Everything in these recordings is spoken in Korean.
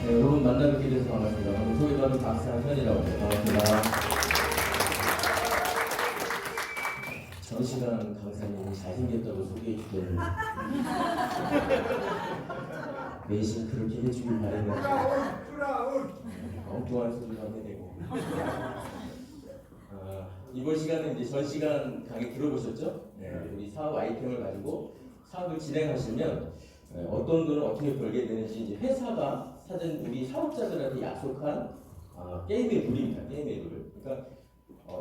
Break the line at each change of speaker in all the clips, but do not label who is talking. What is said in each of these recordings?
네, 여러분 만나뵙게 돼서 반갑습니다. 오늘 소개받은 박상현이라고 합니다. 반갑습니다. 전시관 강사님이 잘생겼다고 소개해주더니 내심 그렇게 해주길 바라는 엉뚱한 소리도 하게 되고 이번 시간은 이제 전시관 강의 들어보셨죠? 네, 우리 사업 아이템을 가지고 사업을 진행하시면 어떤 돈을 어떻게 벌게 되는지 이제 회사가 사전 우리 사업자들한테 약속한 게임의 룰입니다. 게임의 룰. 그러니까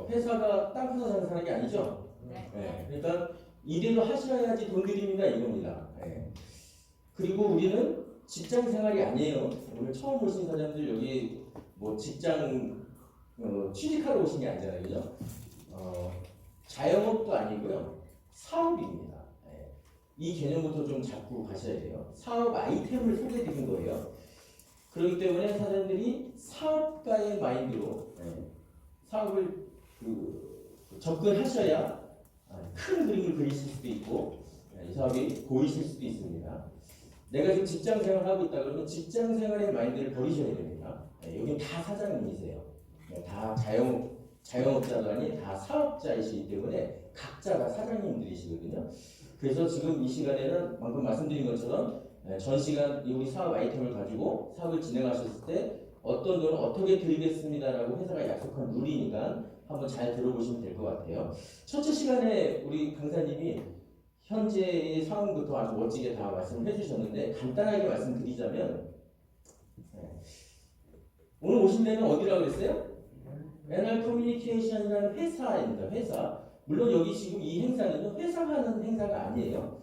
회사가 땅 파서 사는 게 아니죠. 네. 그러니까 이대로 하셔야지 돈 드립니다 이겁니다. 네. 그리고 우리는 직장 생활이 아니에요. 오늘 처음 오신 사장들 여기 뭐 직장 취직하러 오신 게 아니잖아요, 그죠? 자영업도 아니고요, 사업입니다. 네. 이 개념부터 좀 잡고 가셔야 돼요. 사업 아이템을 소개해드린 거예요. 그렇기 때문에 사장들이 사업가의 마인드로 사업을 접근하셔야 큰 그림을 그리실 수도 있고 이 사업이 보이실 수도 있습니다. 내가 지금 직장 생활을 하고 있다 그러면 직장 생활의 마인드를 버리셔야 됩니다. 여기 다 사장님이세요. 다 자영업자도 아닌 다 사업자이시기 때문에 각자가 사장님들이시거든요. 그래서 지금 이 시간에는 방금 말씀드린 것처럼 전 시간 우리 사업 아이템을 가지고 사업을 진행하셨을 때 어떤 돈을 어떻게 드리겠습니다라고 회사가 약속한 룰이니까 한번 잘 들어보시면 될 것 같아요. 첫째 시간에 우리 강사님이 현재의 상황부터 아주 멋지게 다 말씀을 해주셨는데 간단하게 말씀드리자면 오늘 오신 데는 어디라고 그랬어요? NR 커뮤니케이션이라는 회사입니다. 회사. 물론 여기 지금 이 행사는 회사가 하는 행사가 아니에요.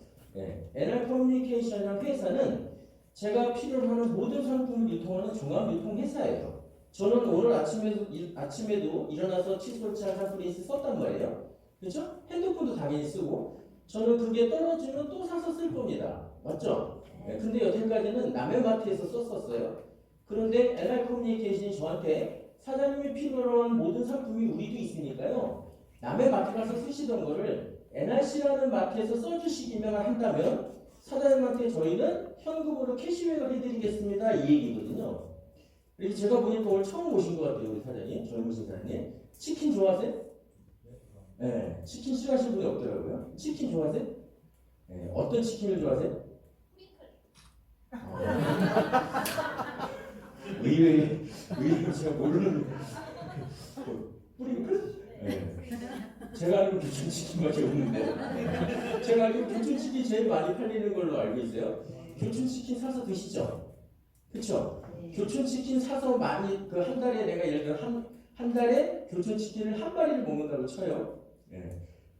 NR 커뮤니케이션이라는 회사는 제가 필요로 하는 모든 상품을 유통하는 종합유통회사예요. 저는 오늘 아침에도 일어나서 칫솔차 핫플레이스 썼단 말이에요. 그렇죠? 핸드폰도 당연히 쓰고 저는 그게 떨어지면 또 사서 쓸 겁니다. 맞죠? 근데 여태까지는 남의 마트에서 썼었어요. 그런데 NR 커뮤니케이션이 저한테 사장님이 필요로 한 모든 상품이 우리도 있으니까요. 남의 마트 가서 쓰시던 거를 NRC라는 마트에서 써주시기만 한다면 사장님한테 저희는 현금으로 캐시백을 해드리겠습니다. 이 얘기거든요. 그래서 제가 보니까 오늘 처음 오신 것 같아요. 우리 사장님, 젊으신 사장님. 치킨 좋아하세요? 네, 치킨 싫어하시는 분이 없더라고요. 치킨 좋아하세요? 네, 어떤 치킨을 좋아하세요? 의외로 제가 모르는 뿌링클? 네. 제가 알기로 교촌치킨밖에 없는데 제가 알기로 교촌치킨 제일 많이 팔리는 걸로 알고 있어요. 교촌치킨 사서 드시죠? 그쵸? 교촌치킨 사서 많이 한 달에 내가 예를 들어 한 달에 교촌치킨을 한 마리를 먹는다고 쳐요.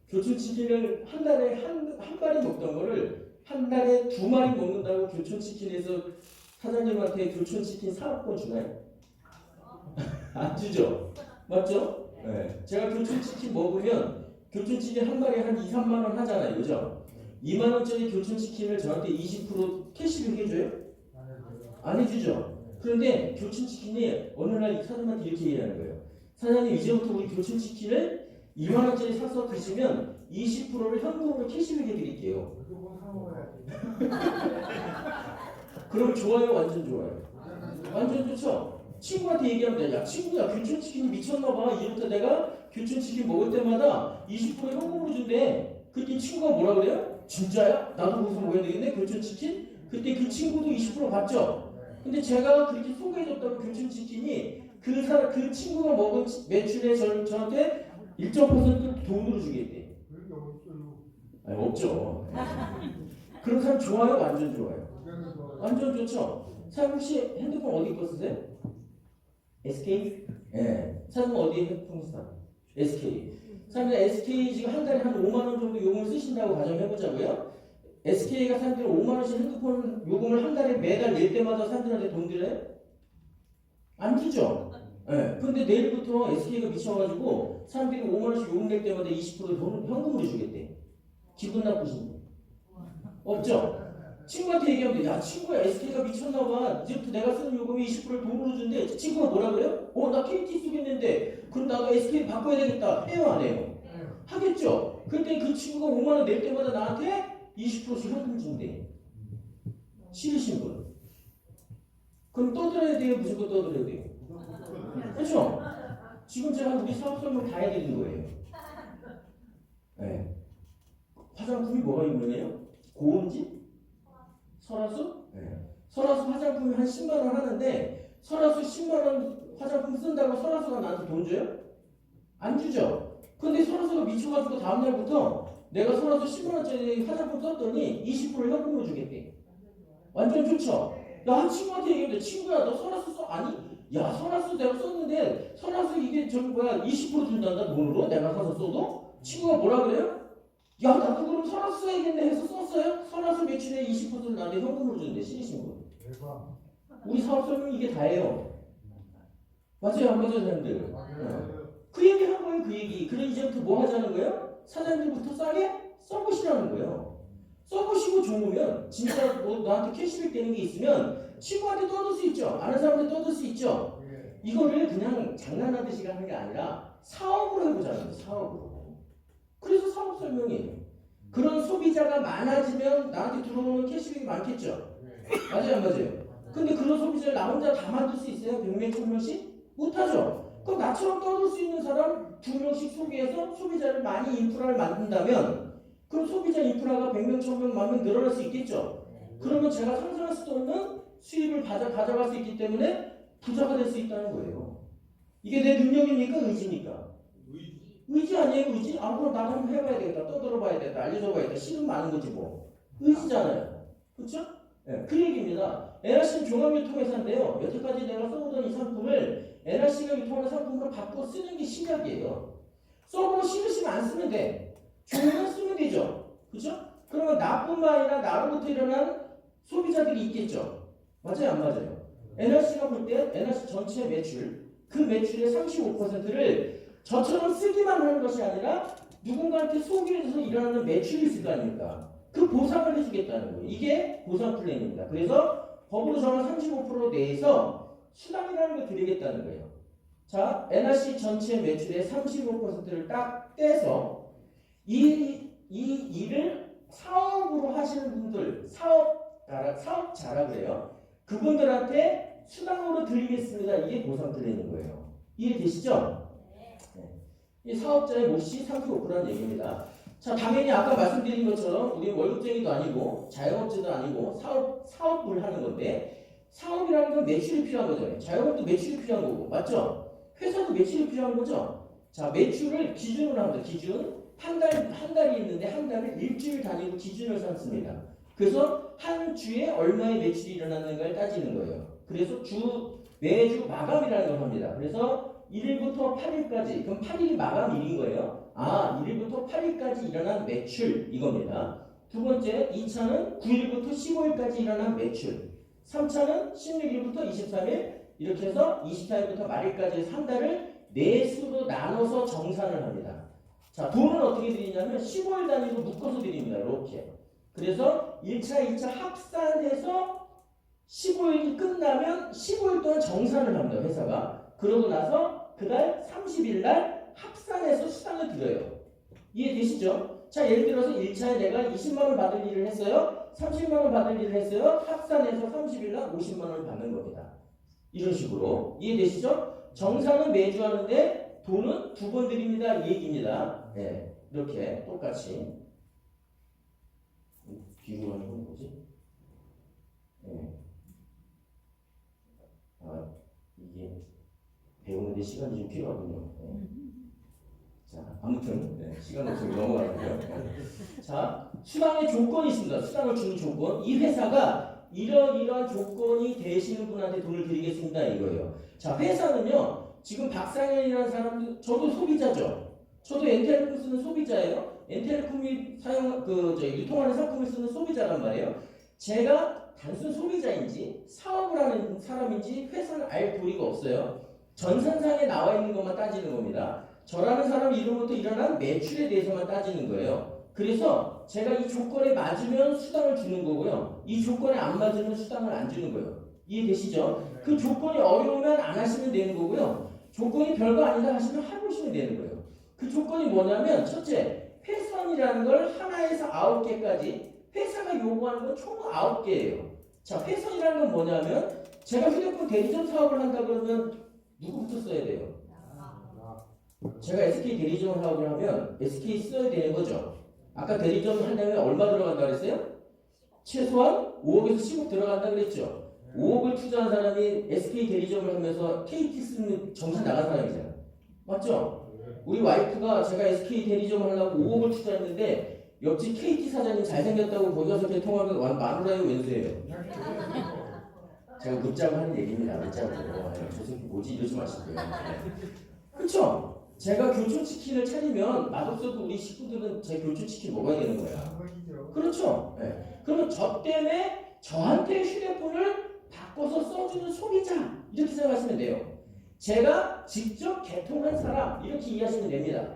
교촌치킨을 한 달에 한 마리 먹던 거를 한 달에 2마리 먹는다고 교촌치킨에서 사장님한테 교촌치킨 사업권 주나요? 안 주죠? 맞죠? 제가 교촌치킨 먹으면 교촌치킨 한 마리에 한 2, 3만 원 하잖아요. 그죠? 2만 원짜리 교촌치킨을 저한테 20% 캐시백 해줘요? 안 해주죠? 그런데 교촌치킨이 어느 날 사장님한테 이렇게 얘기하는 거예요. 사장님 이제부터 우리 교촌치킨을 2만 원짜리 사서 드시면 20%를 현금으로 캐시백 해드릴게요. 그럼 좋아요? 완전 좋아요? 완전 좋죠? 친구한테 얘기하면 돼. 야 친구야 교촌치킨이 미쳤나봐. 이제부터 내가 교촌치킨 먹을 때마다 20% 현금으로 준대. 그때 친구가 뭐라 그래요? 진짜야? 나도 거기서 먹어야 되겠네 교촌치킨? 그때 그 친구도 20% 받죠? 근데 제가 그렇게 소개해줬다고 교촌치킨이 그 친구가 먹은 매출에 저한테 1.5% 돈으로 주겠대. 아니, 없죠. 그런 사람 좋아요? 완전 좋아요? 완전 좋죠? 사장님 혹시 핸드폰 어디 거 쓰세요? SK? 사장님 어디 핸드폰 쓰세요? SK. 사장님 SK 지금 한 달에 한 5만 원 정도 요금을 쓰신다고 가정해보자고요. SK가 사람들이 5만 원씩 핸드폰 요금을 한 달에 매달 낼 때마다 사람들한테 돈 드려요? 안 주죠? 근데 내일부터 SK가 미쳐가지고 사람들이 5만 원씩 요금 낼 때마다 20% 돈 현금으로 주겠대. 기분 나쁘신 분? 없죠? 친구한테 얘기하면 돼. 야 친구야 SK가 미쳤나봐. 이제부터 내가 쓰는 요금이 20%를 돈으로 준대. 친구가 뭐라 그래요? 나 KT 쓰겠는데 그럼 나도 SK 바꿔야 되겠다. 해요 안 해요? 하겠죠? 그때 그 친구가 5만 원 낼 때마다 나한테 20%씩 현금 준대. 싫으신 분. 그럼 떠들어야 돼요? 무조건 떠들어야 돼요? 그렇죠? 지금 제가 우리 사업 설명 다 해드린 거예요. 네. 화장품이 뭐가 유명해요? 고은지? 설화수? 네. 설화수 화장품이 한 10만 원 하는데 설화수 10만 원 화장품 쓴다고 설화수가 나한테 돈 줘요? 안 주죠. 근데 설화수가 미쳐가지고 다음날부터 내가 설화수 10만 원짜리 화장품 썼더니 20% 현금으로 주겠대. 완전 좋죠? 야, 한 친구한테 얘기했는데 친구야 너 설화수 써? 아니 야 설화수 내가 썼는데 설화수 이게 저기 뭐야 20% 준단다 돈으로 내가 사서 써도? 친구가 뭐라 그래요? 야 나도 그럼 설화수 써야겠네 해서 썼어요? 설화수 매출의 20%를 나한테 현금으로 주는데 신이신 분. 우리 사업 설명 이게 다예요. 맞아요 안 맞아요 사람들? 그 얘기 한 거예요 그 얘기. 그래 이제부터 뭐 하자는 거예요? 사장님부터 싸게 써보시라는 거예요. 써보시고 좋으면 진짜 뭐 나한테 캐시백 되는 게 있으면 친구한테 떠들 수 있죠. 아는 사람한테 떠들 수 있죠. 이거를 그냥 장난하듯이 하는 게 아니라 사업으로 해보자는 거예요. 사업으로. 그래서 사업 설명이에요. 그런 소비자가 많아지면 나한테 들어오는 캐시백이 많겠죠. 맞아요 안 맞아요? 근데 그런 소비자를 나 혼자 다 만들 수 있어요? 100명, 1000명씩? 못하죠. 그럼 나처럼 떠들 수 있는 사람 2명씩 소개해서 소비자를 많이 인프라를 만든다면 그럼 소비자 인프라가 100명, 1000명, 10,000명 늘어날 수 있겠죠. 그러면 제가 상상할 수도 없는 수입을 가져갈 수 있기 때문에 부자가 될 수 있다는 거예요. 이게 내 능력입니까? 의지입니까? 의지 아니에요? 의지? 아 그럼 나도 한번 해봐야 되겠다. 떠들어봐야 되겠다. 알려줘봐야겠다. 싫으면 많은 거지 뭐. 의지잖아요. 그렇죠? 네, 그 얘기입니다. NRC는 종합유통회사인데요. 여태까지 내가 써오던 이 상품을 NRC가 유통하는 상품으로 바꿔 쓰는 게 신약이에요. 써보고 싫으시면 안 쓰면 돼. 좋으면 쓰면 되죠. 그렇죠? 그러면 나뿐만 아니라 나로부터 일어난 소비자들이 있겠죠. 맞아요? 안 맞아요? NRC가 볼 때 NRC 전체 매출, 그 매출의 35%를 저처럼 쓰기만 하는 것이 아니라 누군가한테 소개해서 일어나는 매출이 있을 거 아닙니까? 그 보상을 해주겠다는 거예요. 이게 보상 플랜입니다. 그래서 법으로 정한 35% 내에서 수당이라는 걸 드리겠다는 거예요. 자, NRC 전체 매출의 35%를 딱 떼서 이 일을 사업으로 하시는 분들, 사업자라 그래요. 그분들한테 수당으로 드리겠습니다. 이게 보상 플랜인 거예요. 이해되시죠? 네. 이 사업자의 몫이 35%라는 얘기입니다. 자, 당연히 아까 말씀드린 것처럼 우리 월급쟁이도 아니고 자영업자도 아니고 사업을 하는 건데 사업이라는 건 매출이 필요한 거잖아요. 자영업도 매출이 필요한 거고 맞죠? 회사도 매출이 필요한 거죠. 자, 매출을 기준으로 합니다. 기준 한 달이 있는데 한 달을 일주일 단위로 기준을 삼습니다. 그래서 한 주에 얼마의 매출이 일어났는가를 따지는 거예요. 그래서 매주 마감이라는 걸 합니다. 그래서 1일부터 8일까지 그럼 8일이 마감일인 거예요. 아, 1일부터 8일까지 일어난 매출 이겁니다. 두 번째 2차는 9일부터 15일까지 일어난 매출 3차는 16일부터 23일 이렇게 해서 24일부터 말일까지 해서 한 달을 네 수로 나눠서 정산을 합니다. 자, 돈은 어떻게 드리냐면 15일 단위로 묶어서 드립니다. 이렇게. 그래서 1차, 2차 합산해서 15일이 끝나면 15일 동안 정산을 합니다. 회사가. 그러고 나서 그달 30일 날 합산해서 수당을 드려요. 이해되시죠? 자, 예를 들어서 1차에 내가 20만 원 받을 일을 했어요. 30만 원 받을 일을 했어요. 합산해서 30일 날 50만 원을 받는 겁니다. 이런 식으로. 이해되시죠? 정산은 매주 하는데 돈은 두 번 드립니다. 이 얘기입니다. 네, 이렇게 똑같이. 뒤로 가는 건 뭐지? 네. 아, 이게 배우는데 시간이 좀 필요하군요. 네. 자, 아무튼 네, 시간 없으면 넘어가고요. 자, 수당의 조건이 있습니다. 수당을 주는 조건. 이 회사가 이러이러한 조건이 되시는 분한테 돈을 드리겠습니다. 이거예요. 자, 회사는요. 지금 박상현이라는 사람도 저도 소비자죠. 저도 엔텔레콤 쓰는 소비자예요. 엔텔레콤이 유통하는 상품을 쓰는 소비자란 말이에요. 제가 단순 소비자인지 사업을 하는 사람인지 회사는 알 도리가 없어요. 전산상에 나와 있는 것만 따지는 겁니다. 저라는 사람 이름부터 일어난 매출에 대해서만 따지는 거예요. 그래서 제가 이 조건에 맞으면 수당을 주는 거고요. 이 조건에 안 맞으면 수당을 안 주는 거예요. 이해되시죠? 그 조건이 어려우면 안 하시면 되는 거고요. 조건이 별거 아니다 하시면 해보시면 되는 거예요. 그 조건이 뭐냐면 첫째, 회선이라는 걸 하나에서 9개까지 회사가 요구하는 건 총 9개예요. 자, 회선이라는 건 뭐냐면 제가 휴대폰 대리점 사업을 한다 그러면 누구부터 써야 돼요? 제가 SK 대리점 사업을 하면 SK 써야 되는 거죠. 아까 대리점 하려면 얼마 들어간다 그랬어요? 최소한 5억에서 10억 들어간다 그랬죠. 5억을 투자한 사람이 SK 대리점을 하면서 KT 쓰는 정신 나간 사람이잖아요. 맞죠? 우리 와이프가 제가 SK 대리점을 하려고 5억을 투자했는데 옆집 KT 사장님 잘생겼다고 거기 가서 개통하면 마누라의 왼수예요. 제가 묻자고 하는 얘기입니다. 묻자고. 저 새끼 뭐지 이러지 마시고요. 그렇죠? 제가 교촌치킨을 차리면 맛없어도 우리 식구들은 제 교촌치킨 먹어야 되는 거야. 그렇죠? 네. 그러면 저 때문에 저한테 휴대폰을 바꿔서 써주는 소비자 이렇게 생각하시면 돼요. 제가 직접 개통한 사람 이렇게 이해하시면 됩니다.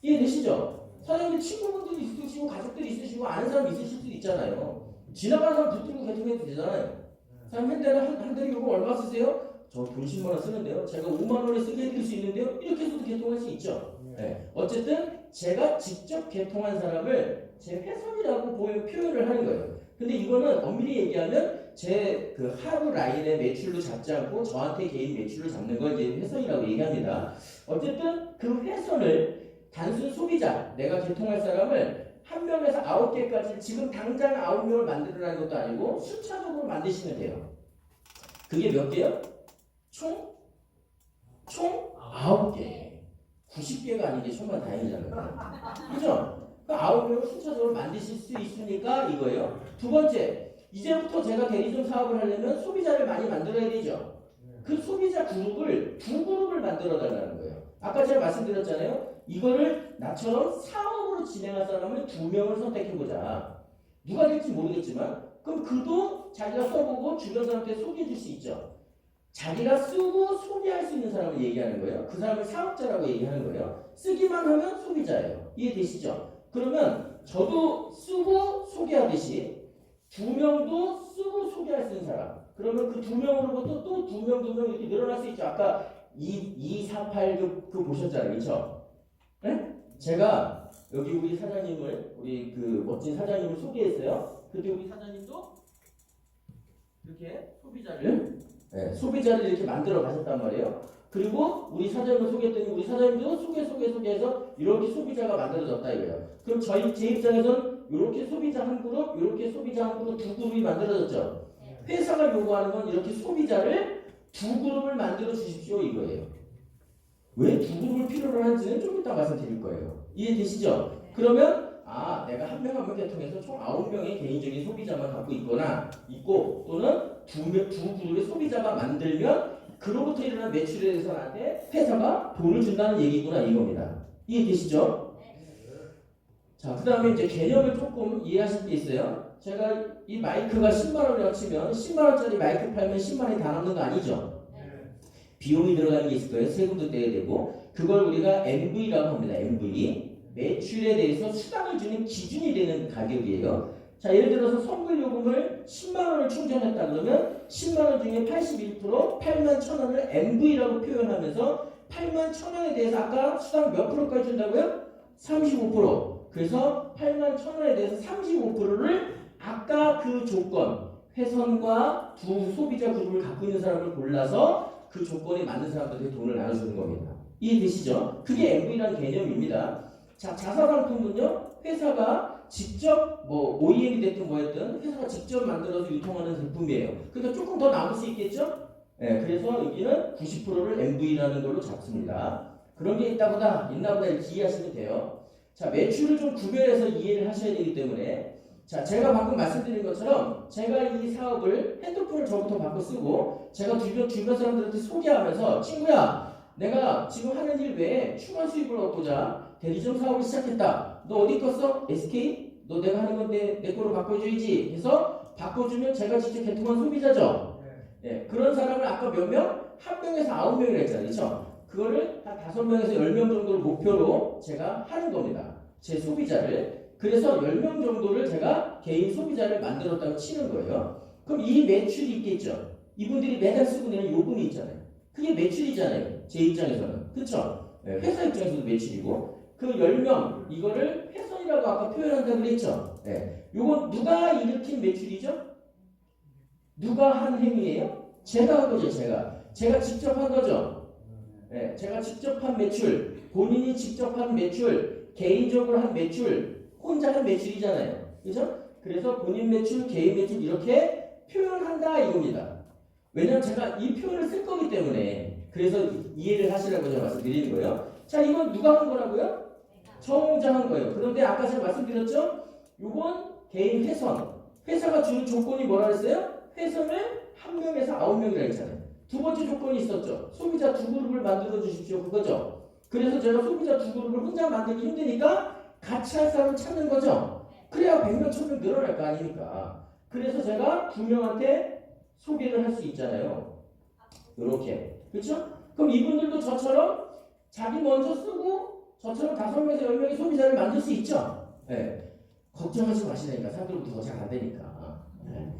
이해되시죠? 사장님 친구분들이 있으시고 가족들이 있으시고 아는 사람 있으실 수도 있잖아요. 지나가는 사람 붙들고 개통해도 되잖아요. 사장님 한 달에 이거 얼마 쓰세요? 저 돈 10만 원 쓰는데요. 제가 5만 원에 쓰게 해드릴 수 있는데요. 이렇게 해서도 개통할 수 있죠. 네. 어쨌든 제가 직접 개통한 사람을 제 회선이라고 표현을 하는 거예요. 근데 이거는 엄밀히 얘기하면 제 그 하루 라인의 매출로 잡지 않고 저한테 개인 매출로 잡는 걸 이제 회선이라고 얘기합니다. 어쨌든 그 회선을 단순 소비자, 내가 개통할 사람을 1명에서 9개까지 지금 당장 9명을 만들어라는 것도 아니고 순차적으로 만드시면 돼요. 그게 몇 개요? 총 9개. 90개가 아닌 게 정말 다행이잖아요. 그죠? 그 9명을 순차적으로 만드실 수 있으니까 이거예요. 두 번째, 이제부터 제가 대리점 사업을 하려면 소비자를 많이 만들어야 되죠. 그 소비자 그룹을 두 그룹을 만들어 달라는 거예요. 아까 제가 말씀드렸잖아요. 이거를 나처럼 사업으로 진행할 사람을 2명을 선택해보자. 누가 될지 모르겠지만 그럼 그도 자기가 써보고 주변 사람한테 소개해 줄 수 있죠. 자기가 쓰고 소개할 수 있는 사람을 얘기하는 거예요. 그 사람을 사업자라고 얘기하는 거예요. 쓰기만 하면 소비자예요. 이해되시죠? 그러면 저도 쓰고 소개하듯이 2명도 쓰고 소개할 수 있는 사람. 그러면 그 2명으로부터 또 2명 이렇게 늘어날 수 있죠. 아까 248 그 보셨잖아요. 그렇죠? 네? 제가 여기 우리 사장님을 우리 그 멋진 사장님을 소개했어요. 근데 우리 사장님도 이렇게 소비자를 이렇게 만들어 가셨단 말이에요. 그리고 우리 사장님을 소개했더니 우리 사장님도 소개해서 이렇게 소비자가 만들어졌다 이거예요. 그럼 제 입장에서는 이렇게 소비자 한 그룹, 이렇게 소비자 한 그룹, 두 그룹이 만들어졌죠. 회사가 요구하는 건 이렇게 소비자를 두 그룹을 만들어 주십시오 이거예요. 왜 두 그룹을 필요로 하는지는 좀 이따 말씀드릴 거예요. 이해되시죠? 그러면 내가 한 명 한 명 개통해서 총 9명의 개인적인 소비자만 갖고 있고 또는 두 그룹의 소비자가 만들면 그로부터 일어난 매출에 대해서 나한테 회사가 돈을 준다는 얘기구나 이겁니다. 이해되시죠? 자, 그 다음에 이제 개념을 조금 이해하실 게 있어요. 제가 이 마이크가 10만원이라고 치면 10만원짜리 마이크 팔면 10만원이 다 남는 거 아니죠? 비용이 들어가는 게 있을 거예요. 세금도 떼야 되고 그걸 우리가 MV라고 합니다. MV 매출에 대해서 수당을 주는 기준이 되는 가격이에요. 자, 예를 들어서 선불 요금을 10만원을 충전했다 그러면 10만원 중에 81% 81,000원을 MV라고 표현하면서 81,000원에 대해서 아까 수당 몇 프로까지 준다고요? 35%. 그래서 81,000원에 대해서 35%를 아까 그 조건 회선과 두 소비자 그룹을 갖고 있는 사람을 골라서 그 조건에 맞는 사람들한테 돈을 나눠주는 겁니다. 이해되시죠? 그게 MV라는 개념입니다. 자, 자사상품은요 회사가 직접 OEM이 됐든 뭐였든 회사가 직접 만들어서 유통하는 제품이에요. 그러니까 조금 더 남을 수 있겠죠? 네, 그래서 여기는 90%를 MV라는 걸로 잡습니다. 그런 게 있나 보다 이렇게 이해하시면 돼요. 자, 매출을 좀 구별해서 이해를 하셔야 되기 때문에 자, 제가 방금 말씀드린 것처럼 제가 이 사업을 핸드폰을 저부터 바꿔 쓰고 제가 주변 사람들한테 소개하면서 친구야 내가 지금 하는 일 외에 추가 수입을 얻고자 대리점 사업을 시작했다. 너 어디 거 써? SK? 너 내가 하는 건데 내 거로 바꿔줘야지 해서 바꿔주면 제가 직접 개통한 소비자죠. 네, 그런 사람을 아까 몇 명? 1명에서 9명이라 했잖아요. 그렇죠? 그거를 한 5명에서 10명 정도를 목표로 제가 하는 겁니다. 제 소비자를. 그래서 10명 정도를 제가 개인 소비자를 만들었다고 치는 거예요. 그럼 이 매출이 있겠죠. 이분들이 매달 쓰고 내는 요금이 있잖아요. 그게 매출이잖아요. 제 입장에서는. 그렇죠? 네, 회사 입장에서도 매출이고 그 10명 이거를 회선이라고 아까 표현한다고 그랬죠. 네. 요건 누가 일으킨 매출이죠? 누가 한 행위예요? 제가 한 거죠. 제가 직접 한 거죠. 네, 제가 직접 한 매출, 본인이 직접 한 매출, 개인적으로 한 매출, 혼자 한 매출이잖아요. 그죠? 그래서 본인 매출, 개인 매출 이렇게 표현한다 이겁니다. 왜냐면 제가 이 표현을 쓸 거기 때문에 그래서 이해를 하시라고 제가 말씀드리는 거예요. 자, 이건 누가 한 거라고요? 저 혼자 한 거예요. 그런데 아까 제가 말씀드렸죠? 이건 개인 회선. 회사가 주는 조건이 뭐라 그랬어요? 회선을 1명에서 9명이라 했잖아요. 두 번째 조건이 있었죠. 소비자 두 그룹을 만들어 주십시오. 그거죠. 그래서 제가 소비자 두 그룹을 혼자 만들기 힘드니까 같이 할 사람을 찾는 거죠. 그래야 100명, 1000명 늘어날 거 아닙니까? 그래서 제가 2명한테 소개를 할 수 있잖아요. 이렇게. 그렇죠? 그럼 이분들도 저처럼 자기 먼저 쓰고 저처럼 5명에서 10명의 소비자를 만들 수 있죠? 네. 걱정하지 마시라니까. 사람들부터 더 잘 안 되니까. 네.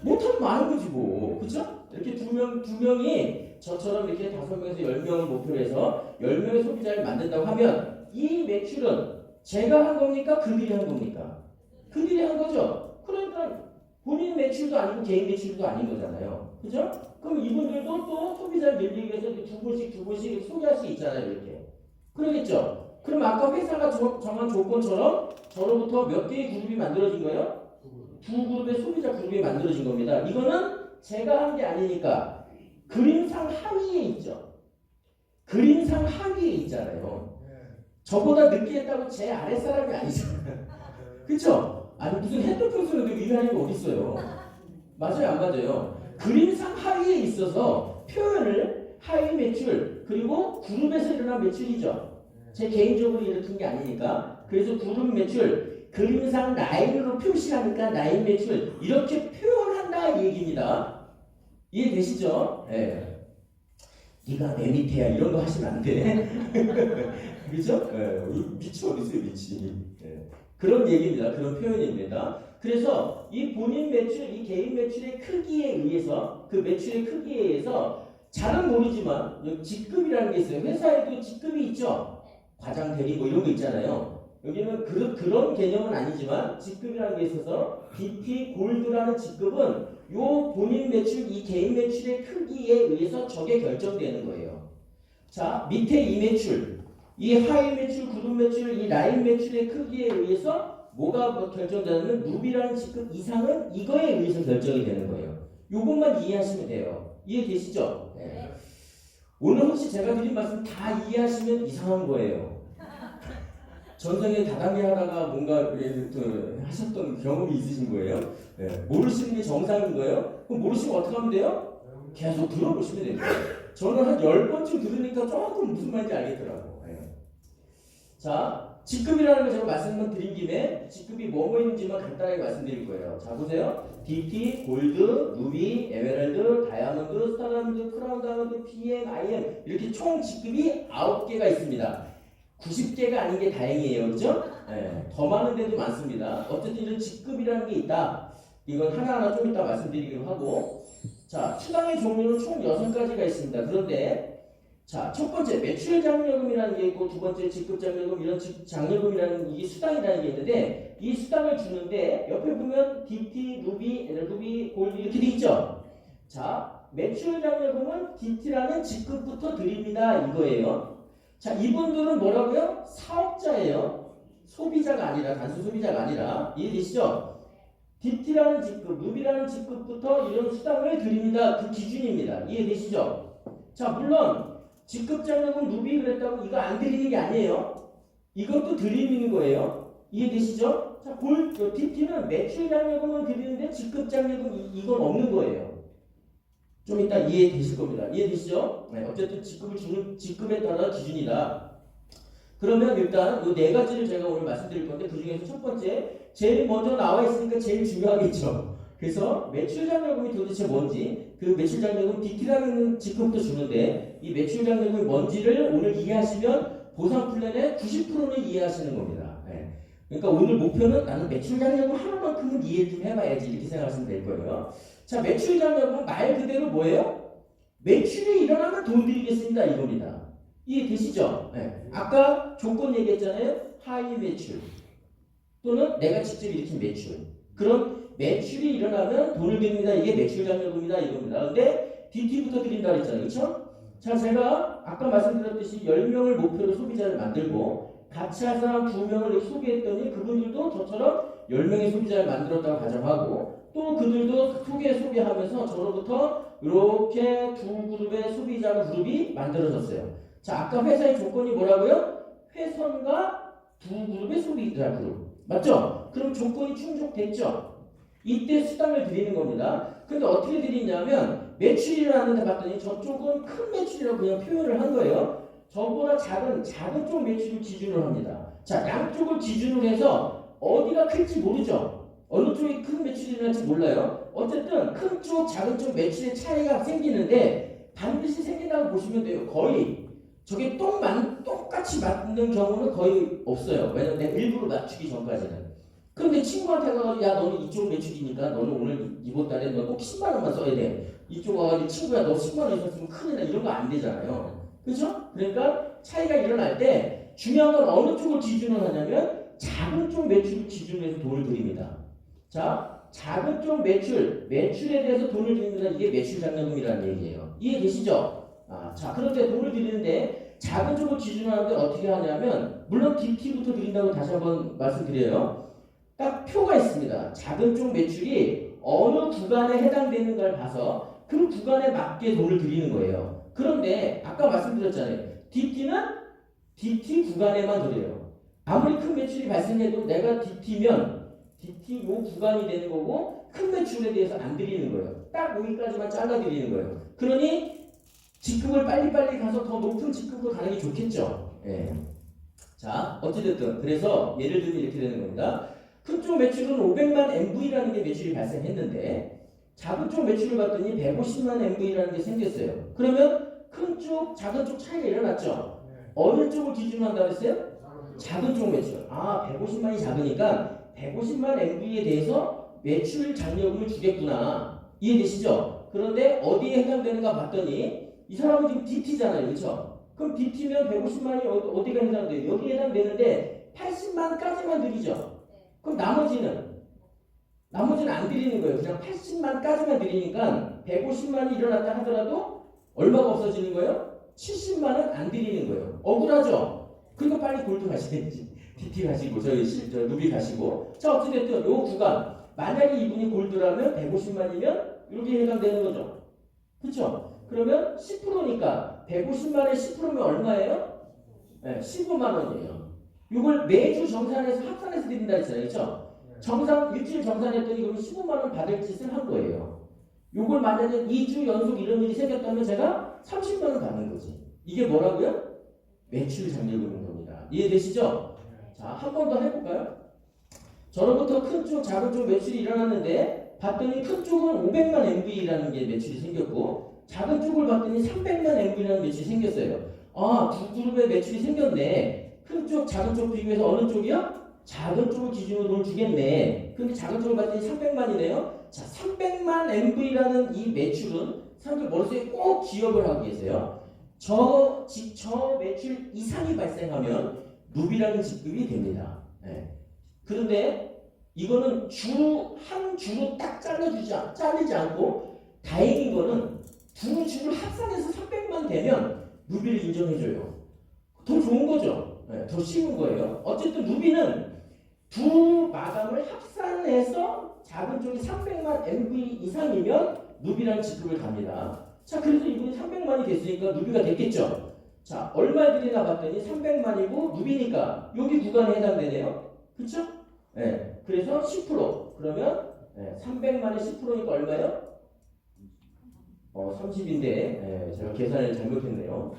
못하면 많은 거지 뭐. 그렇죠? 이렇게 두 명이 저처럼 이렇게 5명에서 10명을 목표로 해서 10명의 소비자를 만든다고 하면 이 매출은 제가 한 겁니까? 그들이 한 겁니까? 그들이 한 거죠. 그러니까 본인 매출도 아니고 개인 매출도 아닌 거잖아요. 그죠? 그럼 이분들도 또 소비자를 늘리기 위해서 두 분씩 소개할 수 있잖아요. 이렇게. 그러겠죠? 그럼 아까 회사가 정한 조건처럼 저로부터 몇 개의 그룹이 만들어진 거예요? 두 그룹의 소비자 그룹이 만들어진 겁니다. 이거는 제가 한 게 아니니까 그림상 하위에 있죠. 그림상 하위에 있잖아요. 저보다 늦게 했다고 제 아랫사람이 아니잖아요. 그쵸? 아니 무슨 핸드폰 쓰는데 위하는 게 어딨어요. 맞아요 안 맞아요? 그림상 하위에 있어서 표현을 하위 매출 그리고 그룹에서 일어난 매출이죠. 제 개인적으로 일으킨 게 아니니까. 그래서 그룹 매출 그림상 라인으로 표시하니까 라인 매출 이렇게 표현한다 이 얘기입니다. 이해되시죠? 네. 네가 내 밑에야 이런 거 하시면 안 돼. 그죠? 네. 미치 어딨어요 미치. 네. 그런 얘기입니다. 그런 표현입니다. 그래서 이 본인 매출, 이 개인 매출의 크기에 의해서 그 매출의 크기에 의해서 잘은 모르지만 직급이라는 게 있어요. 회사에도 직급이 있죠. 과장, 대리 뭐 이런 거 있잖아요. 여기는 그런 개념은 아니지만 직급이라는 게 있어서 BP 골드라는 직급은 요 본인 매출, 이 개인 매출의 크기에 의해서 저게 결정되는 거예요. 자, 밑에 이 매출, 이 하위 매출, 그룹 매출, 이 라인 매출의 크기에 의해서 뭐가 결정되냐면 루비라는 직급 이상은 이거에 의해서 결정이 되는 거예요. 요것만 이해하시면 돼요. 이해되시죠? 네. 오늘 혹시 제가 드린 말씀 다 이해하시면 이상한 거예요. 전생에 다단계 하다가 뭔가 하셨던 경험이 있으신 거예요? 네. 모르시는 게 정상인 거예요? 그럼 모르시면 어떻게 하면 돼요? 계속 들어보시면 됩니다. 저는 한 10번쯤 들으니까 조금 무슨 말인지 알겠더라고. 네. 자, 직급이라는 거 제가 말씀만 드린 김에 직급이 뭐뭐 있는지만 간단하게 말씀드릴 거예요. 자, 보세요. DP, 골드, 루비, 에메랄드, 다이아몬드, 스타다이아몬드, 크라운 다이아몬드, PM, IM 이렇게 총 직급이 9개가 있습니다. 90개가 아닌 게 다행이에요. 그죠? 네, 더 많은 데도 많습니다. 어쨌든 이런 직급이라는 게 있다. 이건 하나하나 좀 이따 말씀드리기로 하고 자, 수당의 종류는 총 6가지가 있습니다. 그런데 자, 첫 번째 매출 장려금이라는 게 있고 두 번째 직급 장려금 이런 장려금이라는 이게 수당이라는 게 있는데 이 수당을 주는데 옆에 보면 DT, 루비, 골드 이렇게 돼 있죠. 자, 매출 장려금은 DT라는 직급부터 드립니다. 이거예요. 자, 이분들은 뭐라고요? 사업자예요. 소비자가 아니라 단순 소비자가 아니라 이해되시죠? DT라는 직급, 루비라는 직급부터 이런 수당을 드립니다. 그 기준입니다. 이해되시죠? 자, 물론 직급장려금 루비 그랬다고 이거 안 드리는 게 아니에요. 이것도 드리는 거예요. 이해되시죠? 자, DT는 매출장려금은 드리는데 직급장려금 이건 없는 거예요. 좀 이따 이해되실 겁니다. 이해되시죠? 네, 어쨌든 직급을 주는 직급에 따라 기준이다. 그러면 일단 이 4가지를 제가 오늘 말씀드릴 건데 그 중에서 첫 번째 제일 먼저 나와 있으니까 제일 중요하겠죠. 그래서 매출장려금이 도대체 뭔지 그 매출장려금 DT라는 직급도 주는데 이 매출장려금이 뭔지를 오늘 이해하시면 보상 플랜의 90%는 이해하시는 겁니다. 네. 그러니까 오늘 목표는 나는 매출장려금 하나만큼은 이해 좀 해봐야지 이렇게 생각하시면 될 거예요. 자, 매출장려금은 말 그대로 뭐예요? 매출이 일어나면 돈 드리겠습니다 이겁니다. 이해되시죠? 네. 아까 조건 얘기했잖아요. 하위 매출 또는 내가 직접 일으킨 매출. 그럼 매출이 일어나면 돈을 드립니다. 이게 매출 장려금이다 이겁니다. 근데 DT부터 드린다 그랬잖아요. 그렇죠? 자, 제가 아까 말씀드렸듯이 10명을 목표로 소비자를 만들고 같이 할 사람 2명을 소개했더니 그분들도 저처럼 10명의 소비자를 만들었다고 가정하고 또 그들도 소개하면서 저로부터 이렇게 두 그룹의 소비자 그룹이 만들어졌어요. 자, 아까 회사의 조건이 뭐라고요? 회선과 두 그룹의 소비자 그룹. 맞죠? 그럼 조건이 충족됐죠? 이때 수당을 드리는 겁니다. 근데 어떻게 드리냐면 매출이 일어나는데 봤더니 저쪽은 큰 매출이라고 그냥 표현을 한 거예요. 저보다 작은 쪽 매출을 기준으로 합니다. 자, 양쪽을 기준으로 해서 어디가 클지 모르죠. 어느 쪽이 큰 매출이 일어날지 몰라요. 어쨌든 큰 쪽, 작은 쪽 매출의 차이가 생기는데 반드시 생긴다고 보시면 돼요. 거의 저게 똑같이 맞는 경우는 거의 없어요. 왜냐면 내가 일부러 맞추기 전까지는. 그런데 친구한테 가서 야 너는 이쪽 매출이니까 너는 오늘 이번 달에 너 꼭 10만 원만 써야 돼. 이쪽 와가지고 친구야 너 10만 원 있었으면 큰일 나. 이런 거 안 되잖아요. 그렇죠? 그러니까 차이가 일어날 때 중요한 건 어느 쪽을 기준으로 하냐면 작은 쪽 매출을 기준으로 해서 돈을 드립니다. 자, 작은 쪽 매출에 대해서 돈을 드립니다. 이게 매출 장려금이라는 얘기예요. 이해되시죠? 자, 그런데 돈을 드리는데 작은 쪽을 기준으로 하는데 어떻게 하냐면 물론 DT부터 드린다고 다시 한번 말씀드려요. 딱 표가 있습니다. 작은 쪽 매출이 어느 구간에 해당되는가를 봐서 그 구간에 맞게 돈을 드리는 거예요. 그런데 아까 말씀드렸잖아요. DT는 DT 구간에만 드려요. 아무리 큰 매출이 발생해도 내가 DT면 DT 요 구간이 되는 거고 큰 매출에 대해서 안 드리는 거예요. 딱 여기까지만 잘라 드리는 거예요. 그러니 직급을 빨리빨리 가서 더 높은 직급으로 가는 게 좋겠죠. 예. 자, 어찌됐든 그래서 예를 들면 이렇게 되는 겁니다. 큰 쪽 매출은 500만 MV라는 게 매출이 발생했는데 작은 쪽 매출을 봤더니 150만 MV라는 게 생겼어요. 그러면 큰 쪽, 작은 쪽 차이가 일어났죠. 어느 쪽을 기준으로 한다고 했어요? 작은 쪽 매출. 150만이 작으니까 150만 MV에 대해서 매출 장려금을 주겠구나. 이해되시죠? 그런데 어디에 해당되는가 봤더니 이 사람은 지금 DT잖아요. 그렇죠? 그럼 DT면 150만이 어디가 해당돼요? 여기에 해당되는데 80만까지만 드리죠. 그럼 나머지는 안 드리는 거예요. 그냥 80만까지만 드리니까 150만이 일어났다 하더라도 얼마가 없어지는 거예요? 70만은 안 드리는 거예요. 억울하죠? 그러니까 빨리 골드 가시든지 DT 가시고 저 루비 가시고 자 어찌됐든 요 구간 만약에 이분이 골드라면 150만이면 이렇게 해당되는 거죠. 그렇죠? 그러면 10%니까 150만에 10%면 얼마예요? 네, 15만 원이에요. 이걸 매주 정산해서 합산해서 드린다 했잖아요. 그렇죠? 일주일 정산했더니 그럼 15만 원 받을 짓을 한 거예요. 이걸 만약에 2주 연속 이런 일이 생겼다면 제가 30만 원 받는 거지. 이게 뭐라고요? 매출 장려금인 겁니다. 이해되시죠? 자, 한 번 더 해볼까요? 저로부터 큰 쪽, 작은 쪽 매출이 일어났는데 봤더니 큰 쪽은 500만 MV라는 게 매출이 생겼고 작은 쪽을 봤더니 300만 MV라는 매출이 생겼어요. 두 그룹의 매출이 생겼네. 큰 쪽, 작은 쪽 비교해서 어느 쪽이요? 작은 쪽을 기준으로 돈을 주겠네. 근데 작은 쪽을 봤더니 300만이네요. 자, 300만 MV라는 이 매출은 사람들 머릿속에 꼭 기억을 하고 계세요. 저 매출 이상이 발생하면 루비라는 직급이 됩니다. 네. 그런데 이거는 한 주로 딱 잘리지 않고 다행인 거는 두 주를 합산해서 300만 되면 루비를 인정해줘요. 더 좋은 거죠. 네, 더 쉬운 거예요. 어쨌든 루비는 두 마감을 합산해서 작은 쪽이 300만 MV 이상이면 루비라는 직급을 갑니다. 자, 그래서 이분이 300만이 됐으니까 루비가 됐겠죠. 자, 얼마에 드리나 봤더니 300만이고 루비니까 여기 구간에 해당되네요. 그렇죠? 네, 그래서 10% 그러면 300만에 10%니까 얼마예요? 30인데 제가 계산을 잘못했네요.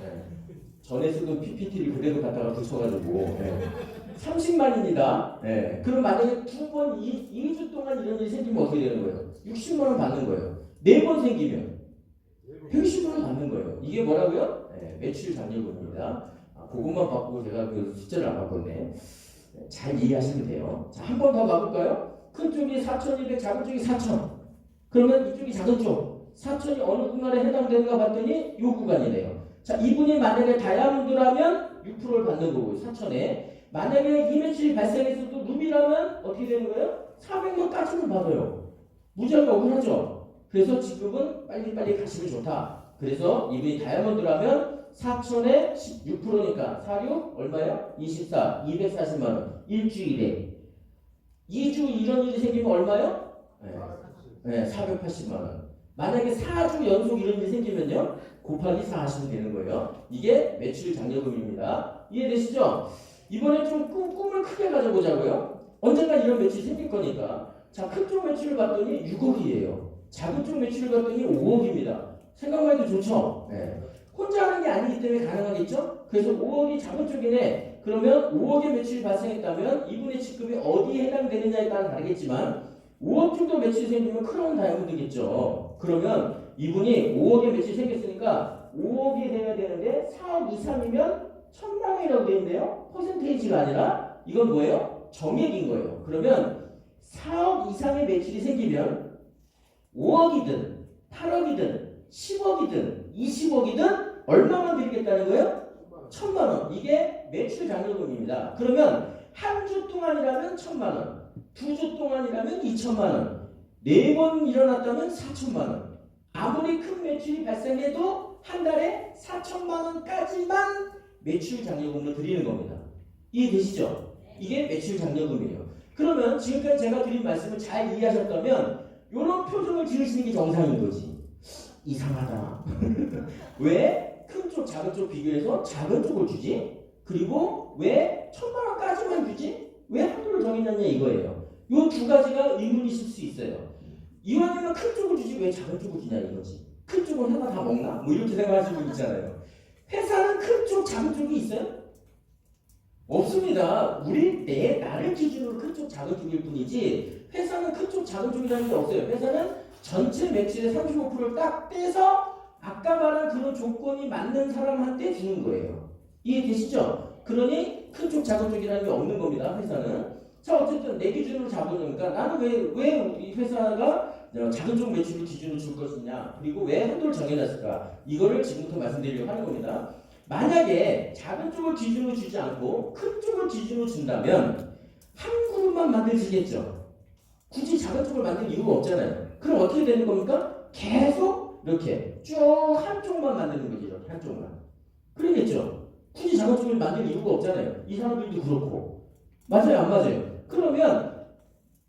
전에 쓰던 PPT를 그대로 갖다가 붙여가지고 30만입니다. 그럼 만약에 두 번 2주 동안 이런 일이 생기면 어떻게 되는 거예요? 60만 원 받는 거예요. 4번 생기면 110만 원 받는 거예요. 이게 뭐라고요? 매출 장려금입니다. 그것만 바꾸고 제가 그 숫자를 안 바꿨네. 잘 이해하시면 돼요. 자, 한 번 더 가볼까요? 큰 쪽이 4,200, 작은 쪽이 4,000. 그러면 이쪽이 작은 쪽 4,000이 어느 구간에 해당되는가 봤더니 이 구간이네요. 자, 이분이 만약에 다이아몬드라면 6%를 받는 거고요. 4,000에 만약에 이 매출이 발생했어도 루비라면 어떻게 되는 거예요? 400만까지는 받아요. 무지하게 억울하죠. 그래서 지금은 빨리빨리 가시면 좋다. 그래서 이분이 다이아몬드라면 4천에 16%니까 46 얼마예요? 24, 240만 원. 일주일에 2주 이런 일이 생기면 얼마요? 네, 480만 원. 만약에 4주 연속 이런 일이 생기면요, 곱하기 4 하시면 되는 거예요. 이게 매출 장려금입니다. 이해되시죠? 이번에 좀 꿈을 크게 가져보자고요. 언젠가 이런 매출이 생길 거니까. 자, 큰 쪽 매출을 봤더니 6억이에요. 작은 쪽 매출을 봤더니 5억입니다. 생각만 해도 좋죠? 네. 혼자 하는 게 아니기 때문에 가능하겠죠? 그래서 5억이 작은 쪽이네. 그러면 5억의 매출이 발생했다면 이분의 직급이 어디에 해당되느냐에 따라 다르겠지만 5억 정도 매출이 생기면 크라운 다이아몬드겠죠. 그러면 이분이 5억의 매출이 생겼으니까 5억이 돼야 되는데 4억 이상이면 1000만 원이라고 되어 있는데요. 퍼센테이지가 아니라 이건 뭐예요? 정액인 거예요. 그러면 4억 이상의 매출이 생기면 5억이든 8억이든 10억이든 20억이든 얼마만 드리겠다는 거예요? 1000만 원. 이게 매출 장려금입니다. 그러면 한 주 동안이라면 1000만 원, 2주 동안이라면 2000만 원, 4번 일어났다면 4000만 원. 아무리 큰 매출이 발생해도 한 달에 4000만 원까지만 매출 장려금을 드리는 겁니다. 이해되시죠? 이게 매출 장려금이에요. 그러면 지금까지 제가 드린 말씀을 잘 이해하셨다면 이런 표정을 지으시는 게 정상인 거지. 이상하다. 왜 큰 쪽, 작은 쪽 비교해서 작은 쪽을 주지? 그리고 왜 1000만 원까지만 주지? 왜 한도를 정했느냐 이거예요. 이 두 가지가 의문이실 수 있어요. 이왕이면 큰 쪽을 주지 왜 작은 쪽을 주냐 이거지. 큰 쪽은 하나 다 먹나? 뭐 이렇게 생각하시는 분 있잖아요. 회사는 큰 쪽, 작은 쪽이 있어요? 없습니다. 나를 기준으로 큰 쪽, 작은 쪽일 뿐이지 회사는 큰 쪽, 작은 쪽이라는 게 없어요. 회사는 전체 매출의 35%를 딱 떼서 아까 말한 그런 조건이 맞는 사람한테 주는 거예요. 이해되시죠? 그러니 큰 쪽, 작은 쪽이라는 게 없는 겁니다. 회사는. 자, 어쨌든 내 기준으로 잡으니까 나는 왜 이 회사가 작은 쪽 매출을 기준으로 줄 것이냐, 그리고 왜 한도를 정해놨을까, 이거를 지금부터 말씀드리려고 하는 겁니다. 만약에 작은 쪽을 기준으로 주지 않고 큰 쪽을 기준으로 준다면 한 그룹만 만들지겠죠. 굳이 작은 쪽을 만들 이유가 없잖아요. 그럼 어떻게 되는 겁니까? 계속 이렇게 쭉 한쪽만 만드는 거죠. 이렇게 한쪽만. 그러겠죠. 굳이 작은 쪽을 만들 이유가 없잖아요. 이 사람들도 그렇고. 맞아요, 안 맞아요? 그러면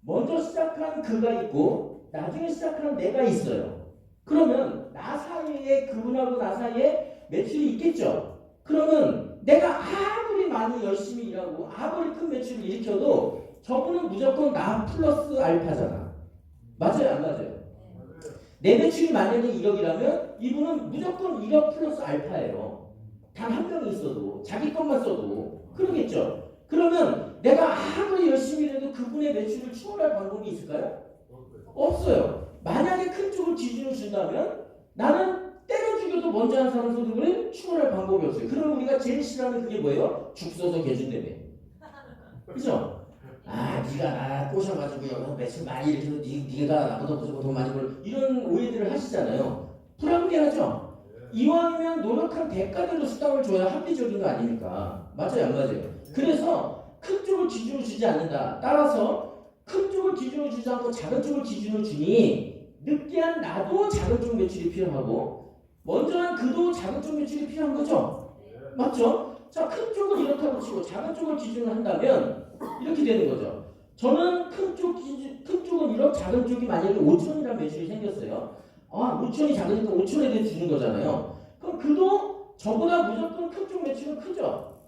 먼저 시작한 그가 있고 나중에 시작한 내가 있어요. 그러면 나 사이에, 그분하고 나 사이에 매출이 있겠죠. 그러면 내가 아무리 많이 열심히 일하고 아무리 큰 매출을 일으켜도 저분은 무조건 나 플러스 알파잖아. 맞아요, 안 맞아요? 내 매출이 만약에 1억이라면 이분은 무조건 1억 플러스 알파예요. 단 한 명이 있어도, 자기 것만 써도. 그러겠죠. 그러면 내가 아무리 열심히 일해도 그분의 매출을 추월할 방법이 있을까요? 없어요. 만약에 큰 쪽을 기준으로 준다면 나는 때려 죽여도 먼저 한 사람 소득을 추월할 방법이 없어요. 그럼 우리가 제일 싫어하는 그게 뭐예요? 죽 써서 개준다며. 그죠? 아, 네가 나 꼬셔가지고 여기서 매출 많이 일으켜서 네가 나보다 무조건 돈 많이 벌, 이런 오해들을 하시잖아요. 불합리하죠? 이왕이면 노력한 대가대로 수당을 줘야 합리적인 거 아닙니까? 맞아요, 안 맞아요? 그래서 큰 쪽을 기준으로 주지 않는다. 따라서 큰 쪽을 기준으로 주지 않고 작은 쪽을 기준으로 주니 늦게한 나도 작은 쪽 매출이 필요하고 먼저 한 그도 작은 쪽 매출이 필요한 거죠? 맞죠? 자, 큰 쪽을 이렇다고 치고 작은 쪽을 기준으로 한다면 이렇게 되는 거죠. 저는 큰 쪽은 1억, 작은 쪽이 만약에 5천이라는 매출이 생겼어요. 아, 5천이 작으니까 5천에 대해 주는 거잖아요. 그럼 그도 저보다 무조건 큰 쪽 매출은 크죠?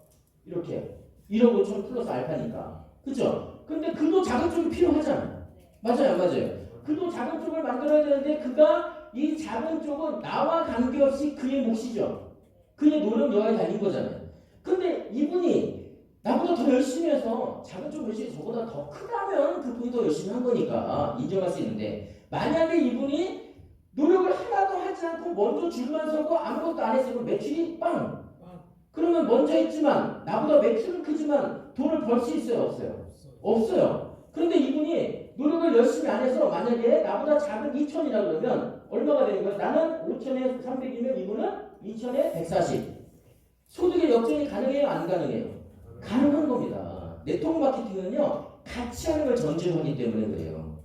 이렇게 1억 5천 플러스 알파니까. 그죠? 근데 그도 작은 쪽이 필요하잖아요. 맞아요, 안 맞아요? 그도 작은 쪽을 만들어야 되는데 그가 이 작은 쪽은 나와 관계없이 그의 몫이죠. 그의 노력 여하에 달린 거잖아요. 근데 이분이 나보다 더 열심히 해서 작은 쪽 매출이 저보다 더 크다면 그분이 더 열심히 한 거니까 인정할 수 있는데, 만약에 이분이 노력을 하나도 하지 않고 먼저 줄만 서고 아무것도 안 했으면 매출이 빵! 그러면 먼저 했지만 나보다 매출은 크지만 돈을 벌 수 있어요, 없어요? 없어요. 그런데 이분이 노력을 열심히 안 해서 만약에 나보다 작은 2천이라 그러면 얼마가 되는 거예요? 나는 5천에 300이면 이분은 2천에 140. 소득의 역전이 가능해요, 안 가능해요? 가능한 겁니다. 네트워크 마케팅은요, 같이 하는 걸 전제로 하기 때문에 그래요.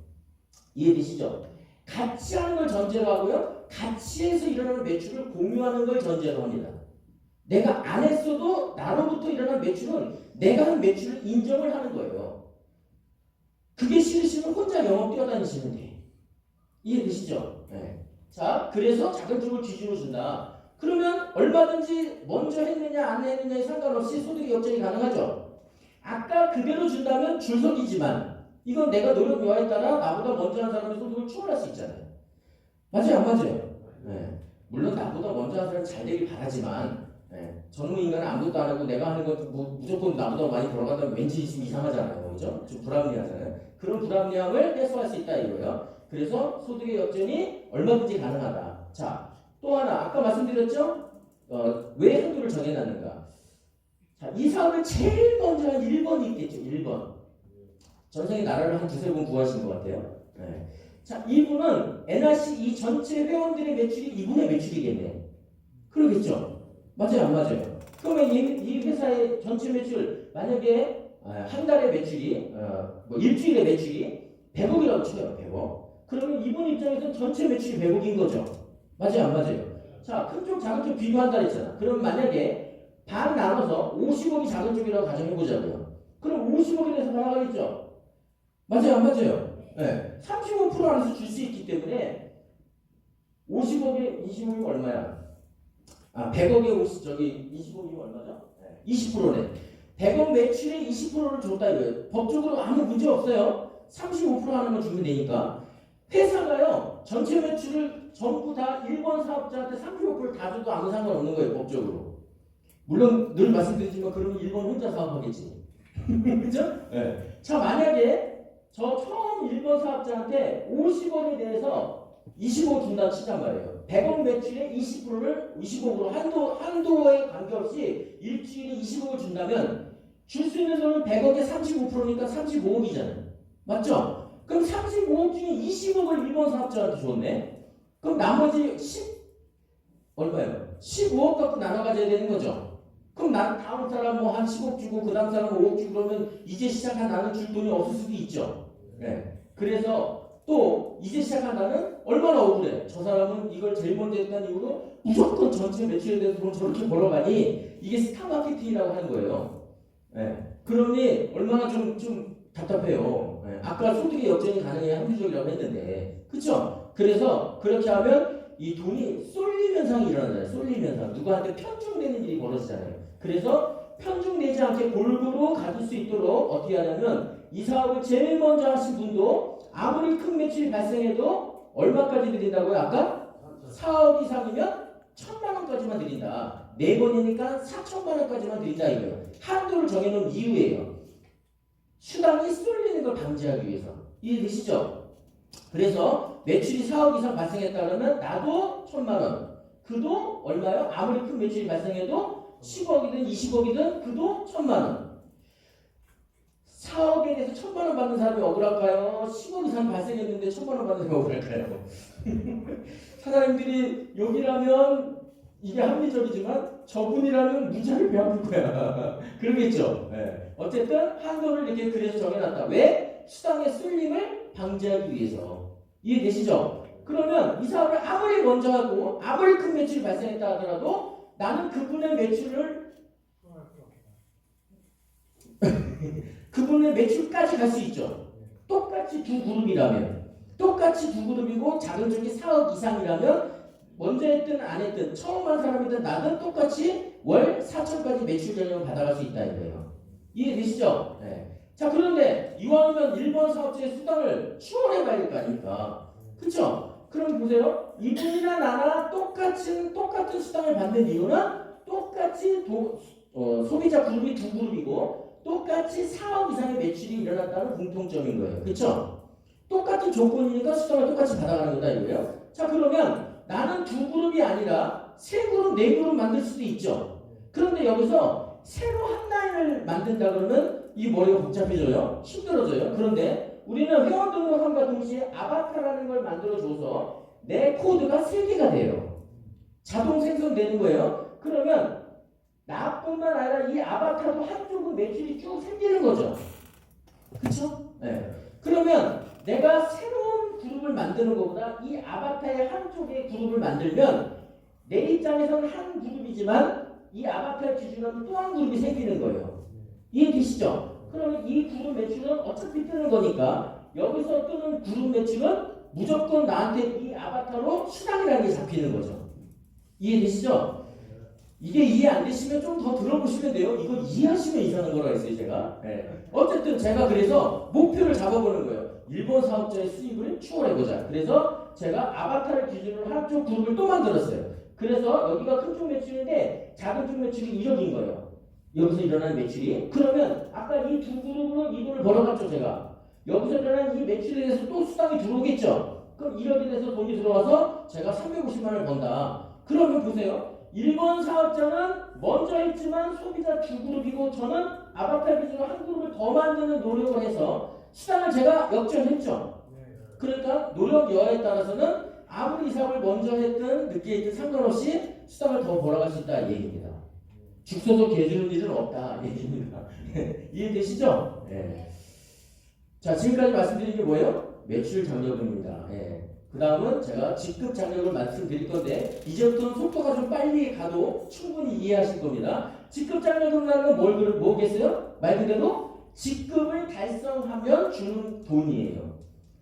이해되시죠? 같이 하는 걸 전제로 하고요. 같이 해서 일어나는 매출을 공유하는 걸 전제로 합니다. 내가 안 했어도 나로부터 일어난 매출은 내가 한 매출을 인정을 하는 거예요. 그게 싫으시면 혼자 영업 뛰어다니시면 돼. 이해되시죠? 네. 자, 그래서 자금줄을 기준으로 준다. 그러면 얼마든지 먼저 했느냐 안 했느냐에 상관없이 소득의 역전이 가능하죠. 아까 그대로 준다면 줄석이지만 이건 내가 노력 여하에 따라 나보다 먼저 한 사람의 소득을 추월할 수 있잖아요. 맞아요, 안 맞아요? 네. 물론 나보다 먼저 한 사람이 잘 되길 바라지만 전문 인간은 아무것도 안 하고 내가 하는 것 무조건 나보다 많이 벌어간다면 왠지 좀 이상하잖아요. 그죠? 좀 불합리하잖아요. 그런 불합리함을 해소할 수 있다 이거예요. 그래서 소득의 역전이 얼마든지 가능하다. 자, 또 하나 아까 말씀드렸죠? 왜 한도를 정해놨는가? 자, 이 사업을 제일 먼저 한 1번이 있겠죠. 1번. 전생에 나라를 한 두세 번 구하신 것 같아요. 네. 자, 이분은 NRC 이 전체 회원들의 매출이 이분의 매출이겠네. 그러겠죠? 맞아요, 안 맞아요? 그러면 이 회사의 전체 매출 만약에 한 달의 매출이 뭐 일주일의 매출이 100억이라고 쳐요. 100억. 그러면 이분 입장에서는 전체 매출이 100억인 거죠. 맞아요, 안 맞아요? 자, 큰 쪽, 작은 쪽 비교한다 했잖아. 그럼 만약에 반 나눠서 50억이 작은 쪽이라고 가정해보자고요. 그럼 50억에 대해서 나가겠죠? 맞아요, 안 맞아요? 네. 35% 안에서 줄 수 있기 때문에 50억에 20억이면 얼마야? 100억에 20억이면 얼마죠? 네. 20%네. 100억 매출의 20%를 줬다 이거예요. 법적으로 아무 문제 없어요. 35% 하나만 주면 되니까. 회사가요, 전체 매출을 전부 다 1번 사업자한테 35%를 다 줘도 아무 상관없는 거예요, 법적으로. 물론 늘 말씀드리지만 그러면 1번 혼자 사업하겠지. 그죠? 네. 자, 만약에 저 처음 1번 사업자한테 50억에 대해서 20억 준다 치단 말이에요. 100억 매출의 20%를 20억으로 한도에 관계없이 일주일에 20억을 준다면 줄 수 있는 돈은 100억에 35%니까 35억이잖아요. 맞죠? 그럼 35억 중에 20억을 1번 사업자한테 줬네. 그럼 나머지 얼마예요? 15억 갖고 나눠 가져야 되는 거죠. 그럼 다음 사람 뭐 한 10억 주고 그 다음 사람 5억 주고 그러면 이제 시작한 나는 줄 돈이 없을 수도 있죠. 네. 그래서 또 이제 시작한 나는 얼마나 억울해. 저 사람은 이걸 제일 먼저 했다는 이유로 무조건 전체 매출에 대해서 돈 저렇게 벌어가니 이게 스타 마케팅이라고 하는 거예요. 네. 그러니 얼마나 좀 답답해요. 네. 아까 소득의 역전이 가능해야 합리적이라고 했는데 그쵸? 그래서 그렇게 하면 이 돈이 쏠림 현상이 일어나잖아요. 쏠림 현상. 누구한테 편중되는 일이 벌어지잖아요. 그래서 편중되지 않게 골고루 가질 수 있도록 어떻게 하냐면 이 사업을 제일 먼저 하신 분도 아무리 큰 매출이 발생해도 얼마까지 드린다고요? 아까 4억 이상이면 1,000만 원까지만 드린다. 4번이니까 4천만 원까지만 드린다 이거예요. 한도를 정해놓은 이유예요. 수당이 쏠리는 걸 방지하기 위해서. 이해되시죠? 그래서 매출이 4억 이상 발생했다 그러면 나도 1,000만 원. 그도 얼마요? 아무리 큰 매출이 발생해도 10억이든 20억이든 그도 1,000만 원. 4억에 대해서 1,000만 원 받는 사람이 억울할까요? 10억 이상 발생했는데 1,000만 원 받는 사람이 억울할까요? 사장님들이 여기라면 이게 합리적이지만 저분이라면 무지하게 배 아플 거야. 그러겠죠. 네. 어쨌든 한도를 이렇게 그래서 정해놨다. 왜? 수당의 쏠림을 방지하기 위해서. 이해되시죠? 그러면 이 사업을 아무리 먼저 하고 아무리 큰 매출이 발생했다 하더라도 나는 그분의 매출을 그분의 매출까지 갈 수 있죠. 똑같이 두 그룹이라면 똑같이 두 그룹이고 작은 쪽이 4억 이상이라면 먼저 했든 안 했든 처음 한 사람이든 나든 똑같이 월 4천까지 매출 전형을 받아갈 수 있다 이거예요. 이해되시죠? 네. 자, 그런데 이왕이면 1번 사업자의 수당을 추월해봐야 될 거 아닙니까? 그쵸? 그럼 보세요. 이분이나 나나 똑같은 수당을 받는 이유는 똑같이 소비자 그룹이 두 그룹이고 똑같이 4억 이상의 매출이 일어났다는 공통점인 거예요. 그쵸? 똑같은 조건이니까 수당을 똑같이 받아가는 거다 이거예요. 자, 그러면 나는 두 그룹이 아니라 세 그룹, 네 그룹 만들 수도 있죠. 그런데 여기서 새로 한 라인을 만든다 그러면 이 머리가 복잡해져요. 힘들어져요. 그런데 우리는 회원 등록함과 동시에 아바타라는 걸 만들어줘서 내 코드가 3개가 돼요. 자동 생성되는 거예요. 그러면 나뿐만 아니라 이 아바타도 한쪽은 매출이 쭉 생기는 거죠. 그쵸? 네. 그러면 내가 새로운 그룹을 만드는 것보다 이 아바타의 한쪽에 그룹을 만들면 내 입장에서는 한 그룹이지만 이 아바타를 기준으로 또 한 그룹이 생기는 거예요. 이해되시죠? 그러면 이 그룹 매출은 어차피 뜨는 거니까 여기서 뜨는 그룹 매출은 무조건 나한테 이 아바타로 수당이라는 게 잡히는 거죠. 이해되시죠? 이게 이해 안 되시면 좀 더 들어보시면 돼요. 이거 이해하시면 이상한 거라 했어요, 제가. 네. 어쨌든 제가 그래서 목표를 잡아보는 거예요. 일본 사업자의 수입을 추월해보자. 그래서 제가 아바타를 기준으로 한쪽 그룹을 또 만들었어요. 그래서 여기가 큰 쪽 매출인데 작은 쪽 매출이 1억인 거예요. 여기서 일어나는 매출이. 그러면 아까 이 두 그룹으로 이돈을 벌어갔죠, 제가. 여기서 일어나는 이 매출에 대해서 또 수당이 들어오겠죠. 그럼 1억에 대해서 돈이 들어와서 제가 350만 원을 번다. 그러면 보세요. 일본 사업자는 먼저 했지만 소비자 두 그룹이고 저는 아바타 기준으로 한 그룹을 더 만드는 노력을 해서 수당을 제가 역전했죠. 그러니까 노력 여하에 따라서는 아무리 사업을 먼저 했든 늦게 했든 상관없이 수당을 더 벌어갈 수 있다 이 얘기입니다. 죽 서서 개 주는 일은 없다 이 얘기입니다. 이해되시죠? 네. 자, 지금까지 말씀드린 게 뭐예요? 매출 장려금입니다. 그 다음은 제가 직급 장려금을 말씀드릴 건데 이제부터는 속도가 좀 빨리 가도 충분히 이해하실 겁니다. 직급 장려금이라는 건 뭐겠어요? 말 그대로 직급을 달성하면 주는 돈이에요.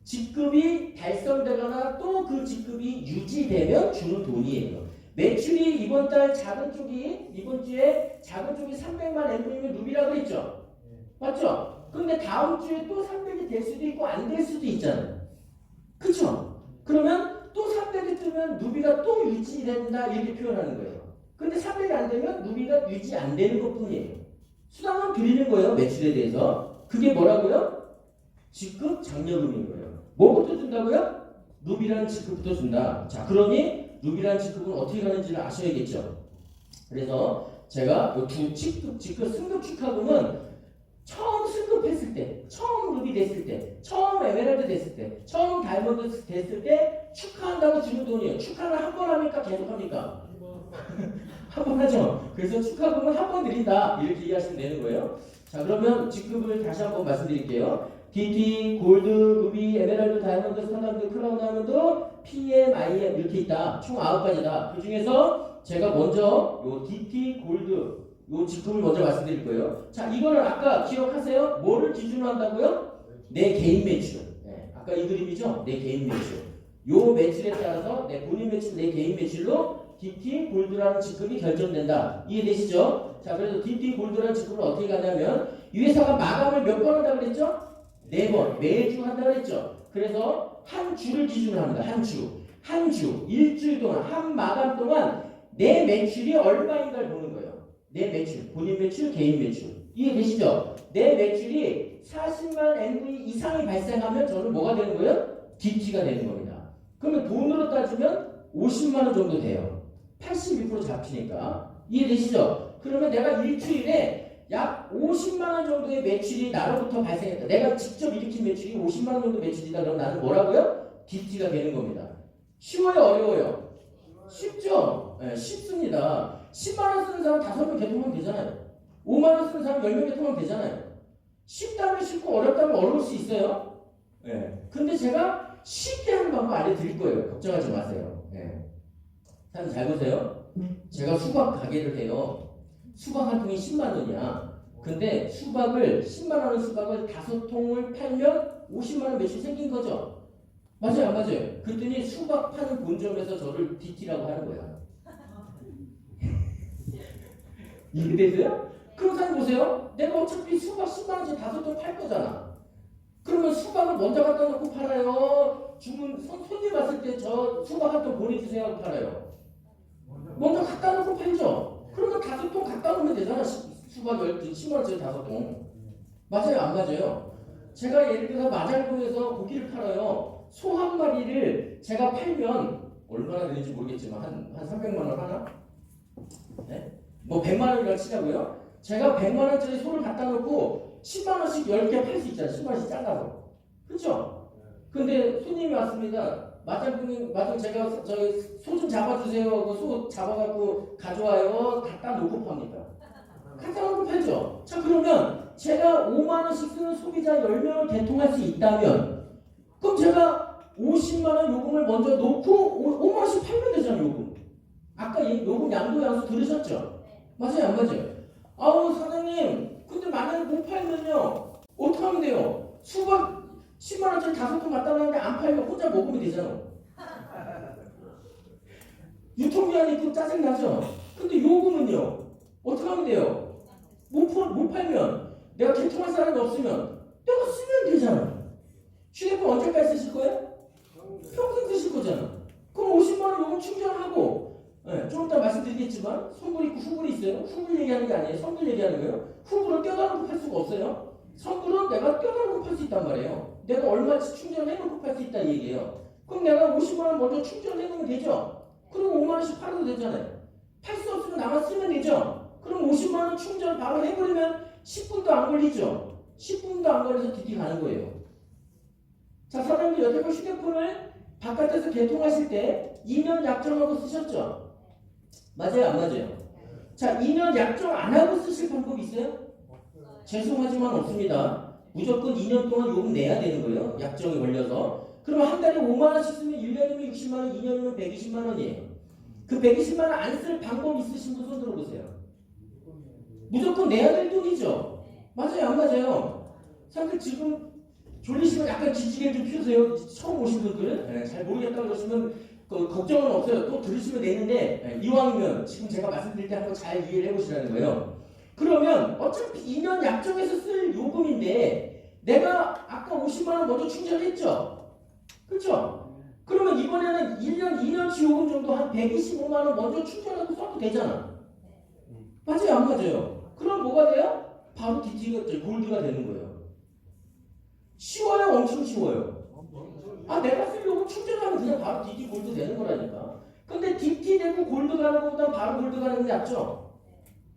직급이 달성되거나 또 그 직급이 유지되면 주는 돈이에요. 매출이 이번 달 작은 쪽이 이번 주에 작은 쪽이 300만 엔분이면 누비라고 했죠. 맞죠? 근데 다음 주에 또 300이 될 수도 있고 안 될 수도 있잖아요. 그쵸? 그러면 또 300이 뜨면 누비가 또 유지된다 이렇게 표현하는 거예요. 근데 300이 안 되면 누비가 유지 안 되는 것 뿐이에요. 수당은 드리는 거예요. 매출에 대해서. 그게 뭐라고요? 직급 장려금인 거예요. 뭐부터 준다고요? 누비라는 직급부터 준다. 자, 그러니 누비라는 직급은 어떻게 가는지를 아셔야겠죠. 그래서 제가 이 두 직급 승급 축하금은 처음 승급했을 때, 처음 루비 됐을 때, 처음 에메랄드 됐을 때, 처음 다이아몬드 됐을 때 축하한다고 주는 돈이에요. 축하를 한 번 합니까? 계속 합니까? 한 번 하죠. 그래서 축하금은 한 번 드린다. 이렇게 이해하시면 되는 거예요. 자, 그러면 직급을 다시 한번 말씀드릴게요. DT, 골드, 루비, 에메랄드, 다이아몬드, 스타다드, 크라운 다이아몬드, PM, IM 이렇게 있다. 총 9가지다. 그 중에서 제가 먼저 요 DT, 골드 요 직급을 먼저 말씀드릴 거예요. 자, 이거는 아까 기억하세요? 뭐를 기준으로 한다고요? 내 개인 매출. 네, 아까 이 그림이죠? 내 개인 매출. 요 매출에 따라서 내 본인 매출, 내 개인 매출로 DT, 골드라는 직급이 결정된다. 이해되시죠? 자, 그래서 DT, 골드라는 직급을 어떻게 가냐면 이 회사가 마감을 몇 번 한다고 그랬죠? 4번. 매주 한다고 그랬죠? 그래서 한 주를 기준으로 합니다. 한 주. 일주일 동안, 한 마감 동안 내 매출이 얼마인가를 보는 거예요. 내 매출, 본인 매출, 개인 매출. 이해되시죠? 내 매출이 40만 NV 이상이 발생하면 저는 뭐가 되는 거예요? DT가 되는 겁니다. 그러면 돈으로 따지면 50만 원 정도 돼요. 82% 잡히니까. 이해되시죠? 그러면 내가 일주일에 약 50만 원 정도의 매출이 나로부터 발생했다. 내가 직접 일으킨 매출이 50만 원 정도 매출이다. 그럼 나는 뭐라고요? DT가 되는 겁니다. 쉬워요? 어려워요? 쉽죠? 네, 쉽습니다. 10만 원 쓰는 사람 5명 개통하면 되잖아요. 5만 원 쓰는 사람 10명 개통하면 되잖아요. 쉽다면 쉽고 어렵다면 어려울 수 있어요. 네. 근데 제가 쉽게 하는 방법 알려드릴 거예요. 걱정하지 마세요. 네. 사람 잘 보세요. 제가 수박 가게를 해요. 수박 한 통이 10만 원이야. 근데 수박을 10만 원 수박을 5통을 팔면 50만 원 매출 생긴 거죠. 맞아요, 안 맞아요? 그랬더니 수박 파는 본점에서 저를 DT라고 하는 거야. 이해되세요? 그럼 사람 보세요. 내가 어차피 수박 10만 원짜리 5통 팔 거잖아. 그러면 수박을 먼저 갖다 놓고 팔아요. 주문 손님 왔을 때 저 수박 한 통 보내주세요 하고 팔아요. 먼저 갖다 놓고 팔죠. 그러면 5통 갖다 놓으면 되잖아. 수박 10만 원짜리 5통. 맞아요, 안 맞아요? 제가 예를 들어서 마장동에서 고기를 팔아요. 소 한 마리를 제가 팔면 얼마나 되는지 모르겠지만 한 300만 원 하나? 네? 뭐 100만 원이라고 치자고요. 제가 100만 원짜리 소를 갖다 놓고 10만 원씩 10개 팔 수 있잖아요. 10만 원씩 잘라서. 그렇죠? 근데 손님이 왔습니다. 마장 제가 저기 소 좀 잡아주세요 하고 소 잡아갖고 가져와요. 갖다 놓고 팝니까? 갖다 놓고 팔죠. 자, 그러면 제가 5만 원씩 쓰는 소비자 10명을 개통할 수 있다면 그럼 제가 50만 원 요금을 먼저 놓고 5만 원씩 팔면 되잖아 요금. 아까 요금 양도 양수 들으셨죠? 맞아요 안 맞아요? 아우 사장님 근데 만약에 못 팔면요 어떻게 하면 돼요? 수박 10만 원짜리 5통 갖다 놨는데 안 팔면 혼자 먹으면 되잖아. 유통기한이 있고 짜증나죠? 근데 요금은요 어떻게 하면 돼요? 못 팔면 내가 개통할 사람이 없으면 내가 쓰면 되잖아. 휴대폰 언제까지 쓰실 거예요? 평생 쓰실 거잖아. 그럼 50만 원 요금 충전하고 좀 이따 말씀드리겠지만 선불 있고 후불이 있어요. 후불 얘기하는 게 아니에요. 선불 얘기하는 거예요. 후불은 떼어놓고 팔 수가 없어요. 선불은 내가 떼어놓고 팔 수 있단 말이에요. 내가 얼마치 충전해놓고 팔 수 있다 이 얘기예요. 그럼 내가 50만 원 먼저 충전해놓으면 되죠. 그리고 5만 원씩 팔아도 되잖아요. 팔 수 없으면 나가 쓰면 되죠. 그럼 50만 원 충전 바로 해버리면 10분도 안 걸리죠. 10분도 안 걸려서 DT 가는 거예요. 자, 사장님 여태껏 휴대폰을 바깥에서 개통하실 때 2년 약정하고 쓰셨죠? 맞아요, 안 맞아요? 자, 2년 약정 안 하고 쓰실 방법 있어요? 죄송하지만 없습니다. 무조건 2년 동안 요금 내야 되는 거예요. 약정이 걸려서. 그러면 한 달에 5만 원씩 쓰면 1년이면 60만 원, 2년이면 120만 원이에요. 그 120만 원 안 쓸 방법 있으신 분 손 들어보세요. 무조건 내야 될 돈이죠. 맞아요, 안 맞아요? 사실 지금 졸리시면 약간 지지개 좀 피우세요. 처음 오신 분들 잘 모르겠다 그러시면 걱정은 없어요. 또 들으시면 되는데 이왕이면 지금 제가 말씀드릴 때 한번 잘 이해를 해보시라는 거예요. 그러면 어차피 2년 약정에서 쓸 요금인데 내가 아까 50만 원 먼저 충전했죠? 그렇죠? 그러면 이번에는 1년, 2년치 요금 정도 한 125만 원 먼저 충전하고 써도 되잖아. 맞아요, 안 맞아요? 그럼 뭐가 돼요? 바로 DT가 골드가 되는 거예요. 쉬워요, 엄청 쉬워요. 아, 내가 쓸 요금 충전하면 그냥 바로 DT 골드 되는 거라니까. 근데 DT 되고 골드 가는 것보다 바로 골드 가는 게 낫죠?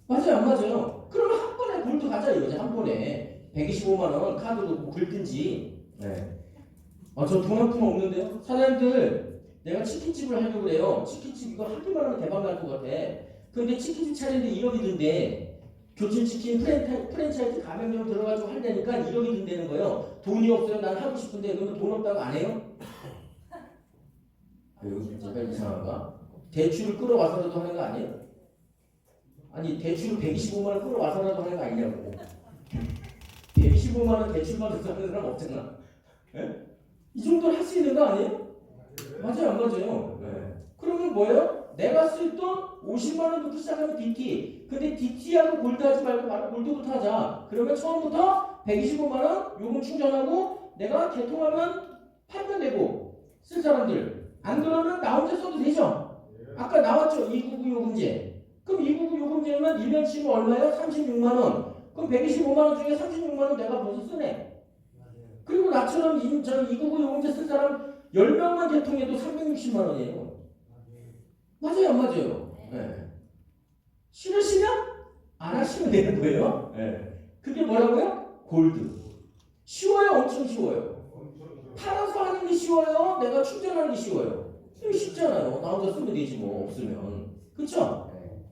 맞아요, 안 맞아요? 그러면 한 번에 골드 가자 이거지. 한 번에 125만 원 카드로 뭐 긁든지. 네. 아, 저 돈 한 푼 없는데요? 사장님들 내가 치킨집을 하려고 그래요. 치킨집 이거 하기만 하면 대박 날 것 같아. 근데 치킨집 차리는데 1억이 든대. 교촌치킨 프랜차이즈 가맹점 들어가지고 한다니까 1억이 든다는 거예요. 돈이 없어요. 난 하고 싶은데 그러면 돈 없다고 안 해요? 이거 제가 이상한가? 대출을 끌어와서라도 하는 거 아니에요? 아니 대출을 125만 원 끌어와서라도 하는 거 아니냐고. 125만 원 대출 받아서 하는 사람 없잖아. 네? 이 정도는 할 수 있는 거 아니에요? 맞아요, 안 맞아요? 네. 그러면 뭐예요? 내가 쓸 돈 50만 원부터 시작하면 DT. 근데 DT하고 골드 하지 말고 바로 골드부터 하자. 그러면 처음부터 125만 원 요금 충전하고 내가 개통하면 팔면 되고 쓸 사람들. 안 그러면 나 혼자 써도 되죠? 아까 나왔죠? 299 요금제. 그럼 299 요금제면 1년 치면 얼마예요? 36만 원. 그럼 125만 원 중에 36만 원 내가 벌써 쓰네. 그리고 나처럼 299 요금제 쓸 사람 10명만 개통해도 360만 원이에요. 맞아요, 안 맞아요? 네. 싫으시면 안 하시면 되는 거예요. 네. 그게 뭐라고요? 골드. 쉬워요, 엄청 쉬워요. 팔아서 하는 게 쉬워요, 내가 충전하는 게 쉬워요. 이거 쉽잖아요. 나 혼자 쓰면 되지 뭐 없으면. 그쵸? 네.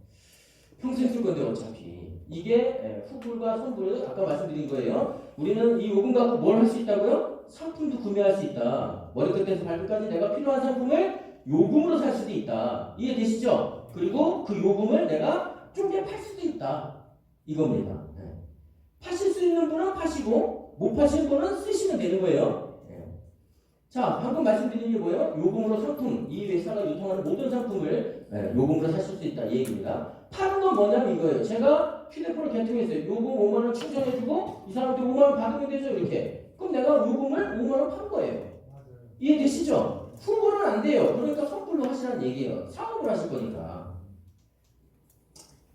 평생 쓸 건데 어차피. 이게 후불과 선불 아까 말씀드린 거예요. 우리는 이 요금 갖고 뭘 할 수 있다고요? 상품도 구매할 수 있다. 머리끝에서 발끝까지 내가 필요한 상품을 요금으로 살 수도 있다. 이해되시죠? 그리고 그 요금을 내가 쪼개 팔 수도 있다. 이겁니다. 네. 파실 수 있는 분은 파시고 못 파시는 분은 쓰시면 되는 거예요. 네. 자, 방금 말씀드린 게 뭐예요? 요금으로 상품, 이 회사가 유통하는 모든 상품을 요금으로 사실 수 있다. 이 얘기입니다. 파는 건 뭐냐면 이거예요. 제가 휴대폰을 개통했어요. 요금 5만 원 충전해주고 이 사람한테 5만 원 받으면 되죠. 이렇게. 그럼 내가 요금을 5만 원 판 거예요. 이해되시죠? 후불은 안 돼요. 그러니까 선불로 하시라는 얘기예요. 사업을 하실 거니까.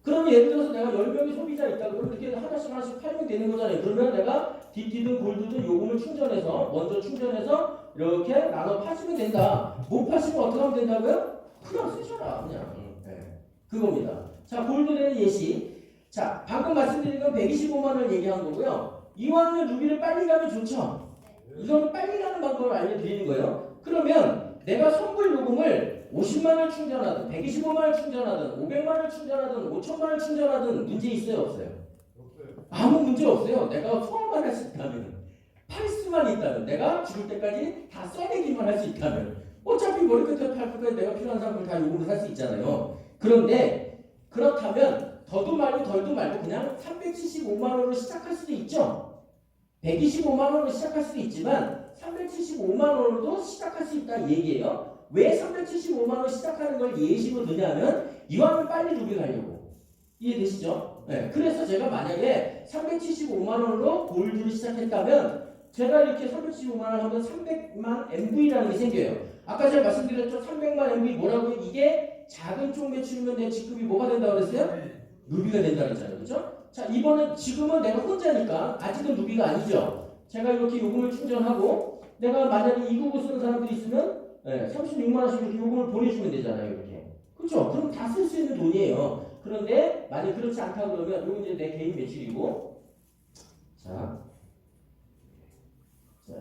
그러면 예를 들어서 내가 10명의 소비자 있다. 그럼 이렇게 하나씩 팔면 되는 거잖아요. 그러면 내가 DT든 골드든 요금을 충전해서 먼저 충전해서 이렇게 나눠 파시면 된다. 못 파시면 어떻게 하면 된다고요? 그냥 쓰셔라. 그냥. 네. 그겁니다. 자, 골드는 예시. 자, 방금 말씀드린 건 125만 원을 얘기한 거고요. 이왕이면 루비를 빨리 가면 좋죠. 이건 빨리 가는 방법을 알려드리는 거예요. 그러면 내가 선불 요금을 50만 원 충전하든 125만 원 충전하든 500만 원 충전하든 5천만 원 충전하든 문제 있어요, 없어요? 아무 문제 없어요. 내가 소화만 할 수 있다면. 팔 수만 있다면, 내가 죽을 때까지 다 써내기만 할 수 있다면, 어차피 머리끝에 팔 때까지 내가 필요한 상품을 다 요금으로 살 수 있잖아요. 그런데 그렇다면 더도 말고 덜도 말고 그냥 375만 원으로 시작할 수도 있죠. 125만 원으로 시작할 수도 있지만 375만 원으로도 시작할 수 있다 이 얘기예요. 왜 375만 원 시작하는 걸 예시로 드냐면 이왕이면 빨리 루비 가려고. 이해되시죠? 네. 그래서 제가 만약에 375만 원으로 골드를 시작했다면 제가 이렇게 375만 원 하면 300만 MV라는 게 생겨요. 아까 제가 말씀드렸죠. 300만 MV 뭐라고요? 이게 작은 쪽 매출이면 내 지급이 뭐가 된다고 그랬어요? 루비가 된다고 그랬잖아요. 그렇죠? 자, 이번엔 지금은 내가 혼자니까 아직은 루비가 아니죠. 제가 이렇게 요금을 충전하고 내가 만약에 이국을 쓰는 사람들이 있으면 36만 원씩 이렇게 요금을 보내주면 되잖아요. 이렇게. 그렇죠? 그럼 다 쓸 수 있는 돈이에요. 그런데 만약 그렇지 않다 그러면 이건 이제 내 개인 매출이고 자,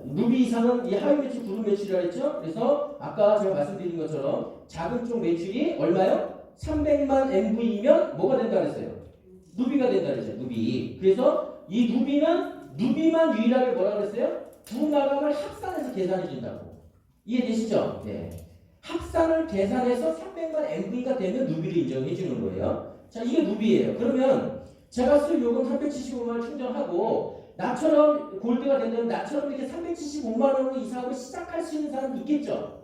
루비 이상은 이 하위 매출 그룹 매출이라 했죠. 그래서 아까 제가 말씀드린 것처럼 작은 쪽 매출이 얼마요? 300만 MV이면 뭐가 된다 그랬어요? 루비가 된다 그랬어요. 루비. 그래서 이 루비만 유일하게 뭐라 그랬어요? 두 마감을 합산해서 계산해 준다고. 이해되시죠? 네. 합산을 계산해서 300만 MV가 되면 루비를 인정해 주는 거예요. 자, 이게 루비예요. 그러면 제가 쓸 요금 375만 원 충전하고 나처럼 골드가 된다면 나처럼 이렇게 375만 원으로 이사하고 시작할 수 있는 사람이 있겠죠?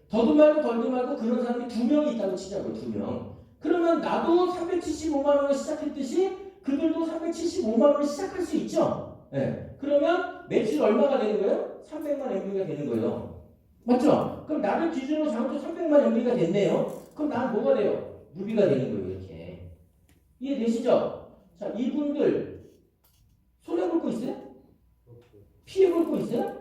더도 말고 덜도 말고 그런 사람이 2명이 있다고 치자고요. 2명. 그러면 나도 375만 원을 시작했듯이 그들도 375만 원을 시작할 수 있죠? 네. 그러면 매출 얼마가 되는 거예요? 300만 MV가 되는 거예요. 맞죠? 그럼 나를 기준으로 잡아도 300만 MV가 됐네요. 그럼 나는 뭐가 돼요? 루비가 되는 거예요. 이렇게. 이해되시죠? 자, 이분들 손해볼 거 있어요? 피해볼 거 있어요?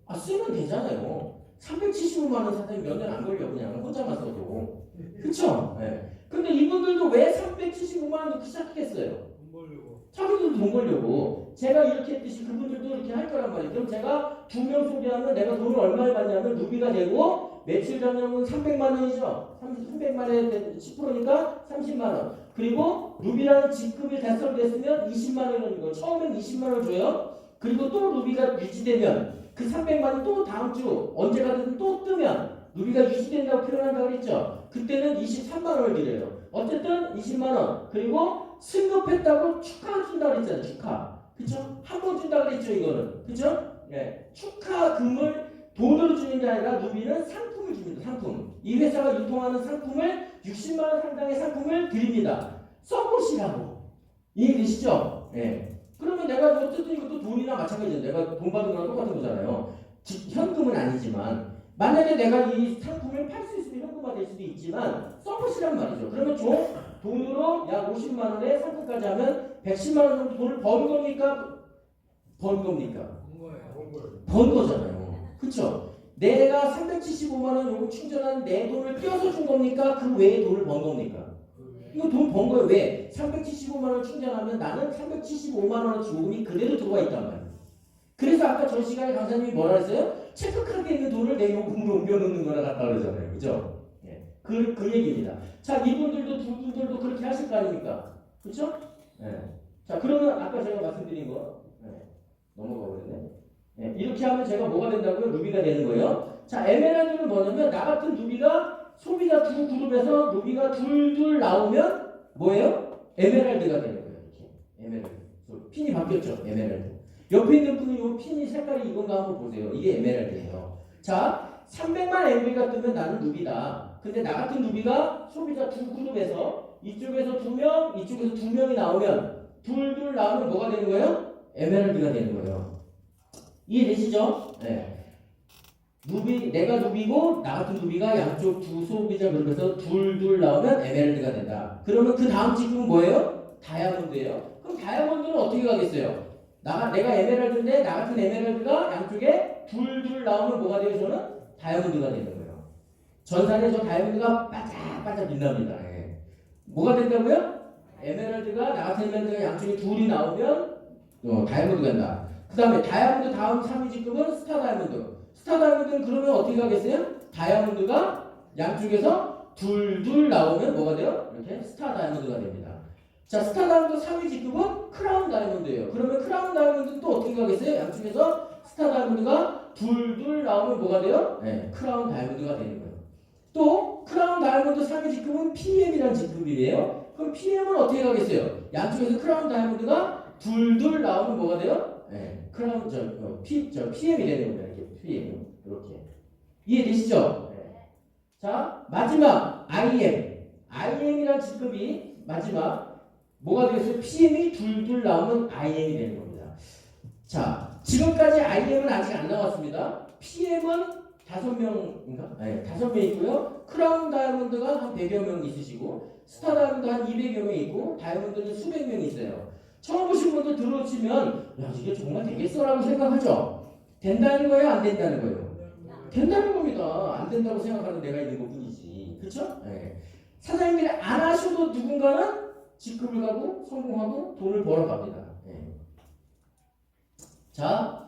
아, 쓰면 되잖아요. 375만 원 사다니 몇 년 안 걸려. 그냥 혼자만 써도. 그쵸? 네. 근데 이분들도 왜 375만 원 넣고 시작했어요?
돈 벌려고.
자기들도 돈 벌려고. 제가 이렇게 했듯이 그분들도 이렇게 할 거란 말이에요. 그럼 제가 2명 소개하면 내가 돈을 얼마를 받냐면 루비가 되고 매출 전형은 300만 원이죠. 300만에 10%니까 30만 원. 그리고 루비라는 직급이 달성됐으면 20만 원이라는 거. 처음엔 20만 원 줘요. 그리고 또 루비가 유지되면 그 300만 원 또 다음 주 언제 가든 또 뜨면 루비가 유지된다고 표현한다고 그랬죠. 그때는 23만 원을 드려요. 어쨌든 20만 원. 그리고 승급했다고 축하 준다고 그랬잖아요. 축하. 그쵸? 한 번 준다고 그랬죠. 이거는. 그쵸? 예. 축하금을 돈으로 주는 게 아니라 루비는 상품을 줍니다. 상품. 이 회사가 유통하는 상품을 60만 원 상당의 상품을 드립니다. 써보시라고. 이해되시죠? 예. 그러면 내가 어쨌든 이것도 돈이나 마찬가지죠. 내가 돈 받은 거랑 똑같은 거잖아요. 현금은 아니지만 만약에 내가 이 상품을 팔 수 있으면 현금화 될 수도 있지만 써보시란 말이죠. 그러면 돈으로 약 50만 원에 상품까지 하면 110만 원 정도 돈을 번 겁니까? 번 겁니까? 번 거잖아요. 그쵸? 내가 375만 원 요금 충전한 내 돈을 떼어서 준 겁니까? 그 외에 돈을 번 겁니까? 이거 돈 번 거예요. 왜? 375만 원 충전하면 나는 375만 원어치 요금이 그대로 들어와 있단 말이에요. 그래서 아까 저 시간에 강사님이 뭐라 했어요? 체크카드에 있는 돈을 내 요금으로 옮겨놓는 거나 같다 그러잖아요. 그죠? 예. 그 얘기입니다. 자, 이분들도 두 분들도 그렇게 하실 거 아닙니까? 그죠? 예. 자, 그러면 아까 제가 말씀드린 거 넘어가 버렸네. 예. 이렇게 하면 제가 뭐가 된다고요? 루비가 되는 거예요. 자, 에메랄드는 뭐냐면 나 같은 루비가 소비자 두 그룹에서 루비가 둘둘 나오면 뭐예요? 에메랄드가 되는 거예요. 이렇게 에메랄드. 핀이 바뀌었죠. 에메랄드. 옆에 있는 분이 요 핀이 색깔이 이건가 한번 보세요. 이게 에메랄드예요. 자, 300만 MV가 뜨면 나는 루비다. 근데 나 같은 루비가 소비자 두 그룹에서 이쪽에서 2명, 이쪽에서 2명이 나오면 둘둘 나오면 뭐가 되는 거예요? 에메랄드가 되는 거예요. 이해되시죠? 네. 루비, 내가 루비고 나 같은 루비가 양쪽 두 소비자 그룹에서 둘둘 나오면 에메랄드가 된다. 그러면 그 다음 직급은 뭐예요? 다이아몬드예요. 그럼 다이아몬드는 어떻게 가겠어요? 내가 에메랄드인데 나 같은 에메랄드가 양쪽에 둘둘 나오면 뭐가 돼요? 저는 다이아몬드가 되는 거예요. 전산에 저 다이아몬드가 반짝반짝 빛납니다. 예. 뭐가 된다고요? 에메랄드가 나 같은 에메랄드가 양쪽에 둘이 나오면 다이아몬드가 된다. 그 다음에 다이아몬드 다음 3위 직급은 스타 다이아몬드. 스타 다이아몬드는 그러면 어떻게 가겠어요? 다이아몬드가 양쪽에서 둘둘 나오면 뭐가 돼요? 이렇게 스타 다이아몬드가 됩니다. 자, 스타 다이아몬드 3위 직급은 크라운 다이아몬드예요. 그러면 크라운 다이아몬드는 또 어떻게 가겠어요? 양쪽에서 스타 다이아몬드가 둘둘 나오면 뭐가 돼요? 네, 크라운 다이아몬드가 되는 거예요. 또 크라운 다이아몬드 상위 직급은 PM이라는 직급이에요. 그럼 PM은 어떻게 가겠어요? 양쪽에서 크라운 다이아몬드가 둘둘 나오면 뭐가 돼요? 네, 크라운 PM이 되는 겁니다. 이렇게 PM 이렇게 이해되시죠? 네. 자 마지막 IM이라는 직급이 마지막 뭐가 되겠어요? PM이 둘둘 나오면 IM이 되는 겁니다. 자 지금까지 IM은 아직 안 나왔습니다. PM은 5명인가? 네, 5명 있고요. 크라운 다이아몬드가 한 100여 명 있으시고 스타 다이아몬드 한 200여 명 있고 다이아몬드는 수백 명 있어요. 처음 보신 분들 들어오시면 야 이게 정말 되겠어라고 생각하죠? 된다는 거예요? 안 된다는 거예요? 된다는 겁니다. 안 된다고 생각하는 내가 있는 것뿐이지. 그렇죠? 네. 사장님들이 안 하셔도 누군가는 직급을 가고 성공하고 돈을 벌어갑니다. 네. 자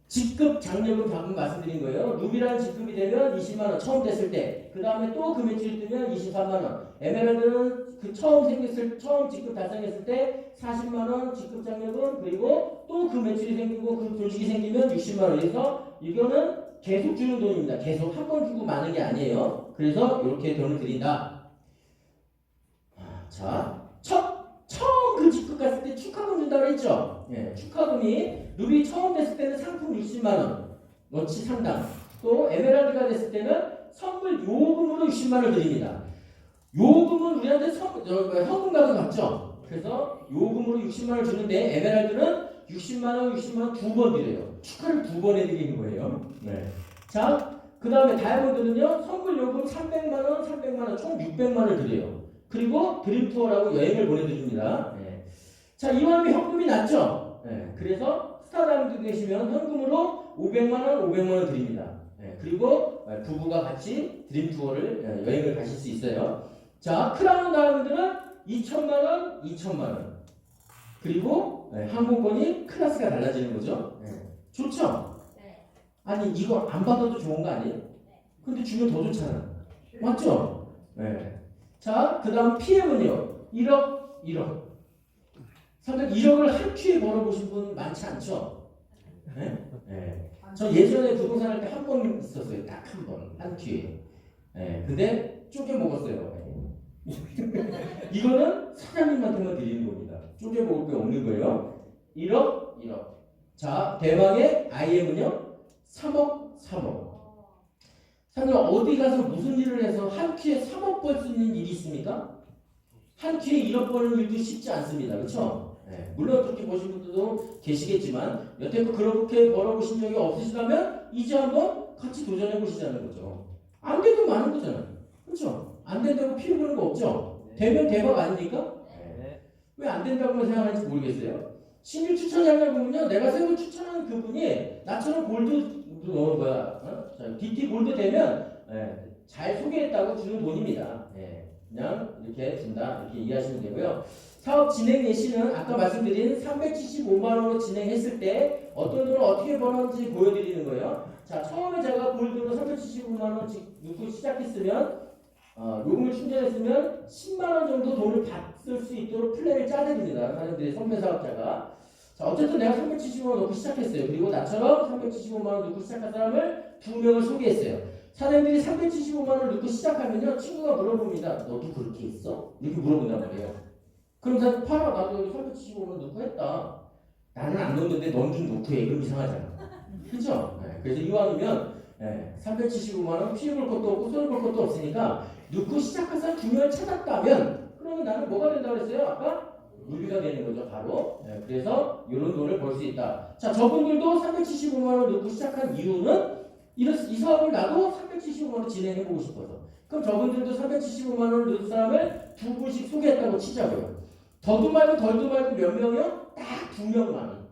직급 장려금 방금 말씀드린 거예요. 루비라는 직급이 되면 20만원 처음 됐을 때, 그 다음에 또 그 매출이 뜨면 23만원. 에메랄드는 그 처음 직급 달성했을 때 40만원 직급 장려금, 그리고 또 그 매출이 생기고 그 조직이 생기면 60만원. 그래서 이거는 계속 주는 돈입니다. 계속 한 번 주고 마는 게 아니에요. 그래서 이렇게 돈을 드린다. 자, 처음 그 직급 갔을 때 축하금 준다고 했죠? 예, 축하금이 루비 처음 됐을 때는 상품 60만원 너치 상당, 또 에메랄드가 됐을 때는 선물 요금으로 60만원 드립니다. 요금은 우리한테 현금과도 같죠? 그래서 요금으로 60만원 주는데 에메랄드는 60만원 두 번 드려요. 축하를 2번 해드리는 거예요. 네. 자, 그 다음에 다이아몬드는요 선물 요금 300만원 총 600만원 드려요. 그리고 드림투어라고 여행을 보내드립니다. 네. 자, 이왕이면 현금이 낫죠? 네. 그래서 스타 다이아몬드 계시면 현금으로 500만원 드립니다. 네. 그리고 부부가 같이 드림투어를 여행을 가실 수 있어요. 자, 크라운 다이아몬드는 2천만원 그리고 항공권이 클래스가 달라지는 거죠. 네. 좋죠? 네. 아니 이거 안 받아도 좋은 거 아니에요? 근데 주면 더 좋잖아. 맞죠? 네. 자, 그 다음 PM은요 1억. 상당 1억을 한 큐에 벌어보신 분 많지 않죠? 네? 네. 저 예전에 부동산 할 때 한 번 있었어요. 딱 한 큐에. 네. 근데 쪼개 먹었어요. 이거는 사장님한테만 드리는 겁니다. 쪼개 먹을 게 없는 거예요. 1억. 자, 대망의 IM은요 3억. 사장님 어디 가서 무슨 일을 해서 한 큐에 3억 벌 수 있는 일이 있습니까? 한 큐에 1억 버는 일도 쉽지 않습니다. 그렇죠? 네. 물론 그렇게 보신 분들도 계시겠지만 여태껏 그렇게 벌어보신 적이 없으시다면 이제 한번 같이 도전해 보시자는 거죠. 안 돼도 많은 거잖아요. 그렇죠? 안 된다고 피해 보는 거 없죠? 되면 대박 아닙니까? 네. 왜 안 된다고만 생각하는지 모르겠어요. 신규 추천장을 보면요, 내가 새로 추천하는 그분이 나처럼 골드 DT 골드 되면 잘 소개했다고 주는 돈입니다. 그냥 이렇게 준다, 이렇게 이해하시면 되고요. 사업 진행 예시는 아까 말씀드린 375만원으로 진행했을 때 어떤 돈을 어떻게 버는지 보여드리는 거예요. 자, 처음에 제가 골드로 375만원 넣고 시작했으면 요금을 충전했으면 10만원 정도 돈을 받을 수 있도록 플랜을 짜드립니다. 사람들이 선배 사업자가. 자, 어쨌든 내가 375만원 넣고 시작했어요. 그리고 나처럼 375만원 넣고 시작한 사람을 2명을 소개했어요. 사장님들이 375만원을 넣고 시작하면요, 친구가 물어봅니다. 너도 그렇게 했어? 이렇게 물어본단 말이에요. 그럼 사실 팔아, 나도 375만원 넣고 했다. 나는 안 넣었는데 넌 좀 넣고 해. 그럼 이상하잖아. 그렇죠? 그래서 이왕이면 375만원 피해 볼 것도 없고 손해 볼 것도 없으니까 넣고 시작한 사람 2명을 찾았다면 그러면 나는 뭐가 된다고 그랬어요? 아까? 루비가 되는 거죠, 바로. 그래서 이런 돈을 벌 수 있다. 자, 저분들도 375만원 넣고 시작한 이유는 이 사업을 나도 375만원 진행해보고 싶어서. 그럼 저분들도 375만원을 넣은 사람을 2분씩 소개했다고 치자고요. 더도 말고 덜도 말고 몇 명이요? 딱 2명만.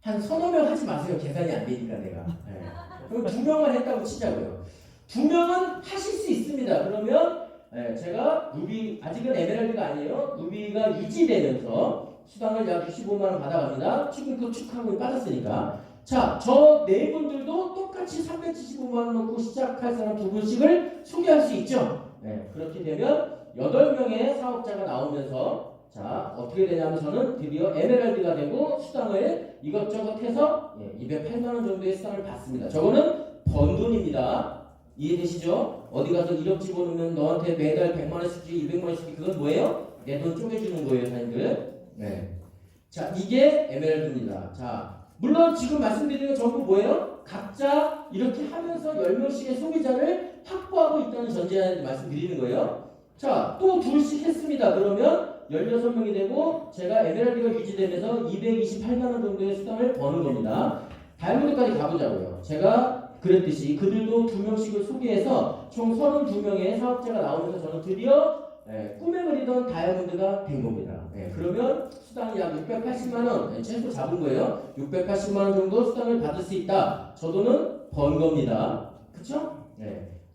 한 서너 명 하지 마세요. 계산이 안 되니까 내가. 그럼 2명만 했다고 치자고요. 2명은 하실 수 있습니다. 그러면 제가 루비, 아직은 에메랄드가 아니에요. 루비가 유지되면서 수당을 약 65만원 받아갑니다. 지금 그 축하금이 빠졌으니까. 자, 저 네 분들도 똑같이 375만원 넣고 시작할 사람 2분씩을 소개할 수 있죠. 그렇게 되면 8명의 사업자가 나오면서 자 어떻게 되냐면 저는 드디어 에메랄드가 되고 수당을 이것저것 해서 208만 원 정도의 수당을 받습니다. 저거는 번 돈입니다. 이해되시죠? 어디 가서 1억 집어넣으면 너한테 매달 100만 원씩 주기 200만 원씩 주기 그건 뭐예요? 내 돈 쪼개주는 거예요, 사장님들. 네. 자, 이게 에메랄드입니다. 자, 물론 지금 말씀드리는 건 전부 뭐예요? 각자 이렇게 하면서 10명씩의 소비자를 확보하고 있다는 전제하에 말씀드리는 거예요. 자, 또 둘씩 했습니다. 그러면 16명이 되고 제가 에메랄드가 유지되면서 228만 원 정도의 수당을 버는 겁니다. 다이아몬드까지 가보자고요. 제가 그랬듯이 그들도 2명씩을 소개해서 총 32명의 사업자가 나오면서 저는 드디어 꿈에 그리던 다이아몬드가 된 겁니다. 그러면 수당이 약 680만 원 최소 잡은 거예요. 680만 원 정도 수당을 받을 수 있다. 저 돈은 번 겁니다. 그쵸?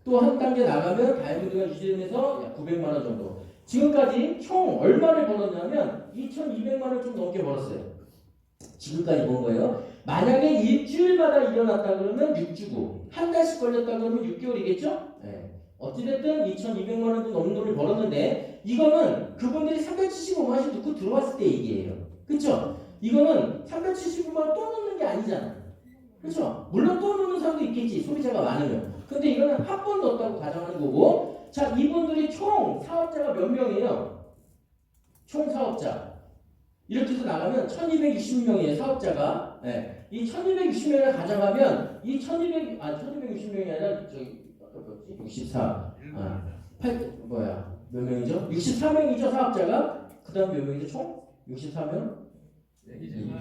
또 한 단계 나가면 다이아몬드가 유지되면서 약 900만 원 정도. 지금까지 총 얼마를 벌었냐면 2,200만 원 좀 넘게 벌었어요. 지금까지 본 거예요. 만약에 일주일마다 일어났다 그러면 6주고 한 달씩 걸렸다 그러면 6개월이겠죠? 어찌됐든 2,200만 원도 넘는 돈을 벌었는데 이거는 그분들이 375만 원씩 넣고 들어왔을 때 얘기예요. 그쵸? 이거는 375만 원 또 넣는 게 아니잖아. 그쵸? 물론 또 넣는 사람도 있겠지. 소비자가 많으면. 근데 이거는 한 번 넣었다고 가정하는 거고 자 이분들이 총 사업자가 몇 명이에요? 총 사업자 이렇게 해서 나가면 1260명이에요. 사업자가 이 1260명을 가져가면 이 1260명이 아니라 저기 64 몇 명이죠? 64명이죠 사업자가. 그 다음 몇 명이죠 총? 64명?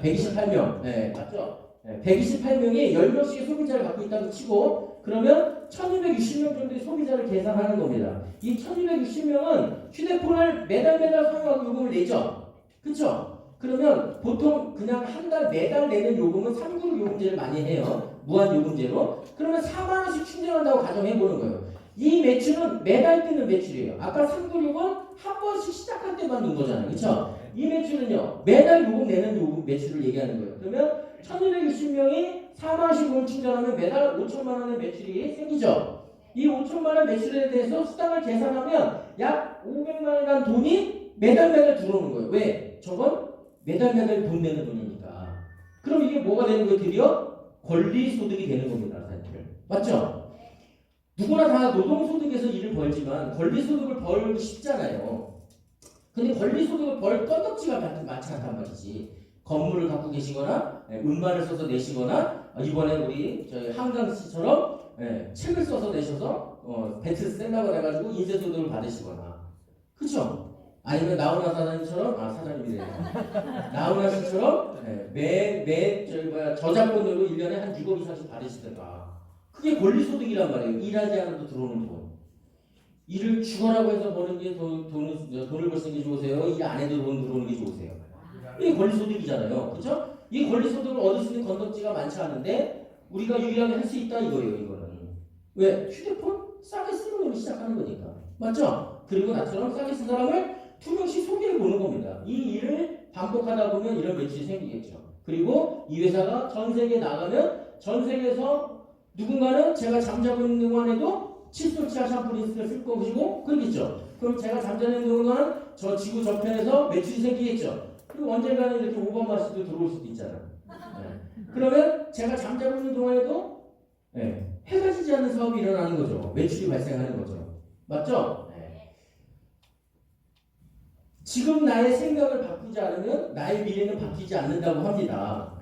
128명 맞죠? 128명이 10명씩의 소비자를 갖고 있다고 치고 그러면 1260명 정도의 소비자를 계산하는 겁니다. 이 1260명은 휴대폰을 매달 사용하고 요금을 내죠. 그쵸? 그러면 보통 그냥 한 달 매달 내는 요금은 3그룹 요금제를 많이 해요. 무한 요금제로. 그러면 4만 원씩 충전한다고 가정해 보는 거예요. 이 매출은 매달 뜨는 매출이에요. 아까 3그룹은 한 번씩 시작할 때만 넣은 거잖아요. 그쵸? 이 매출은요. 매달 요금 내는 요금 매출을 얘기하는 거예요. 그러면 1260명이 4만 원씩 요금 충전하면 매달 5천만 원의 매출이 생기죠. 이 5천만 원 매출에 대해서 수당을 계산하면 약 500만 원이라는 돈이 매달 들어오는 거예요. 왜? 저건 매달 돈 내는 돈이니까. 그럼 이게 뭐가 되는 거예요? 드디어 권리소득이 되는 겁니다. 사실. 맞죠? 누구나 다 노동소득에서 일을 벌지만 권리소득을 벌기 쉽잖아요. 근데 권리소득을 벌 건덕지가 많지 않단 말이지. 건물을 갖고 계시거나 은마를 써서 내시거나 이번에 우리 저희 한강 씨처럼 책을 써서 내셔서 베스트셀러가 돼가지고 인쇄소득을 받으시거나 그쵸? 아니면 나훈아 사장님처럼 사장님이래요. 나훈아 씨처럼 저작권료로 1년에 한 6억 이상씩 받으시든가. 그게 권리소득이란 말이에요. 일하지 않아도 들어오는 돈. 일을 죽어라고 해서 버는 게 돈을 벌 수 있는 게 좋으세요? 일 안 해도 돈 들어오는 게 좋으세요? 이게 권리소득이잖아요. 그렇죠? 이 권리소득을 얻을 수 있는 건덕지가 많지 않은데 우리가 유일하게 할 수 있다 이거예요. 이거는. 왜? 휴대폰 싸게 쓰는 걸로 시작하는 거니까. 맞죠? 그리고 나처럼 싸게 쓴 사람을 2명씩 소개해 보는 겁니다. 이 일을 반복하다 보면 이런 매출이 생기겠죠. 그리고 이 회사가 전 세계에 나가면 전 세계에서 누군가는 제가 잠자고 있는 동안에도 칫솔 치아 샴푸 린스를 쓸 것이고 그러겠죠. 그럼 제가 잠자는 동안 저 지구 저편에서 매출이 생기겠죠. 그리고 언젠가는 이렇게 오바마 씨도 들어올 수도 있잖아요. 그러면 제가 잠자고 있는 동안에도 해가 지지 않는 사업이 일어나는 거죠. 매출이 발생하는 거죠. 맞죠? 지금 나의 생각을 바꾸지 않으면 나의 미래는 바뀌지 않는다고 합니다.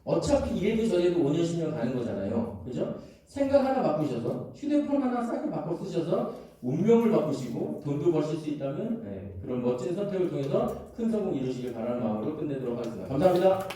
어차피 이래도 저래도 5년 10년 가는 거잖아요. 그죠? 생각 하나 바꾸셔서 휴대폰 하나 싸게 바꿔 쓰셔서 운명을 바꾸시고 돈도 버실 수 있다면 그런 멋진 선택을 통해서 큰 성공 이루시길 바라는 마음으로 끝내도록 하겠습니다. 감사합니다.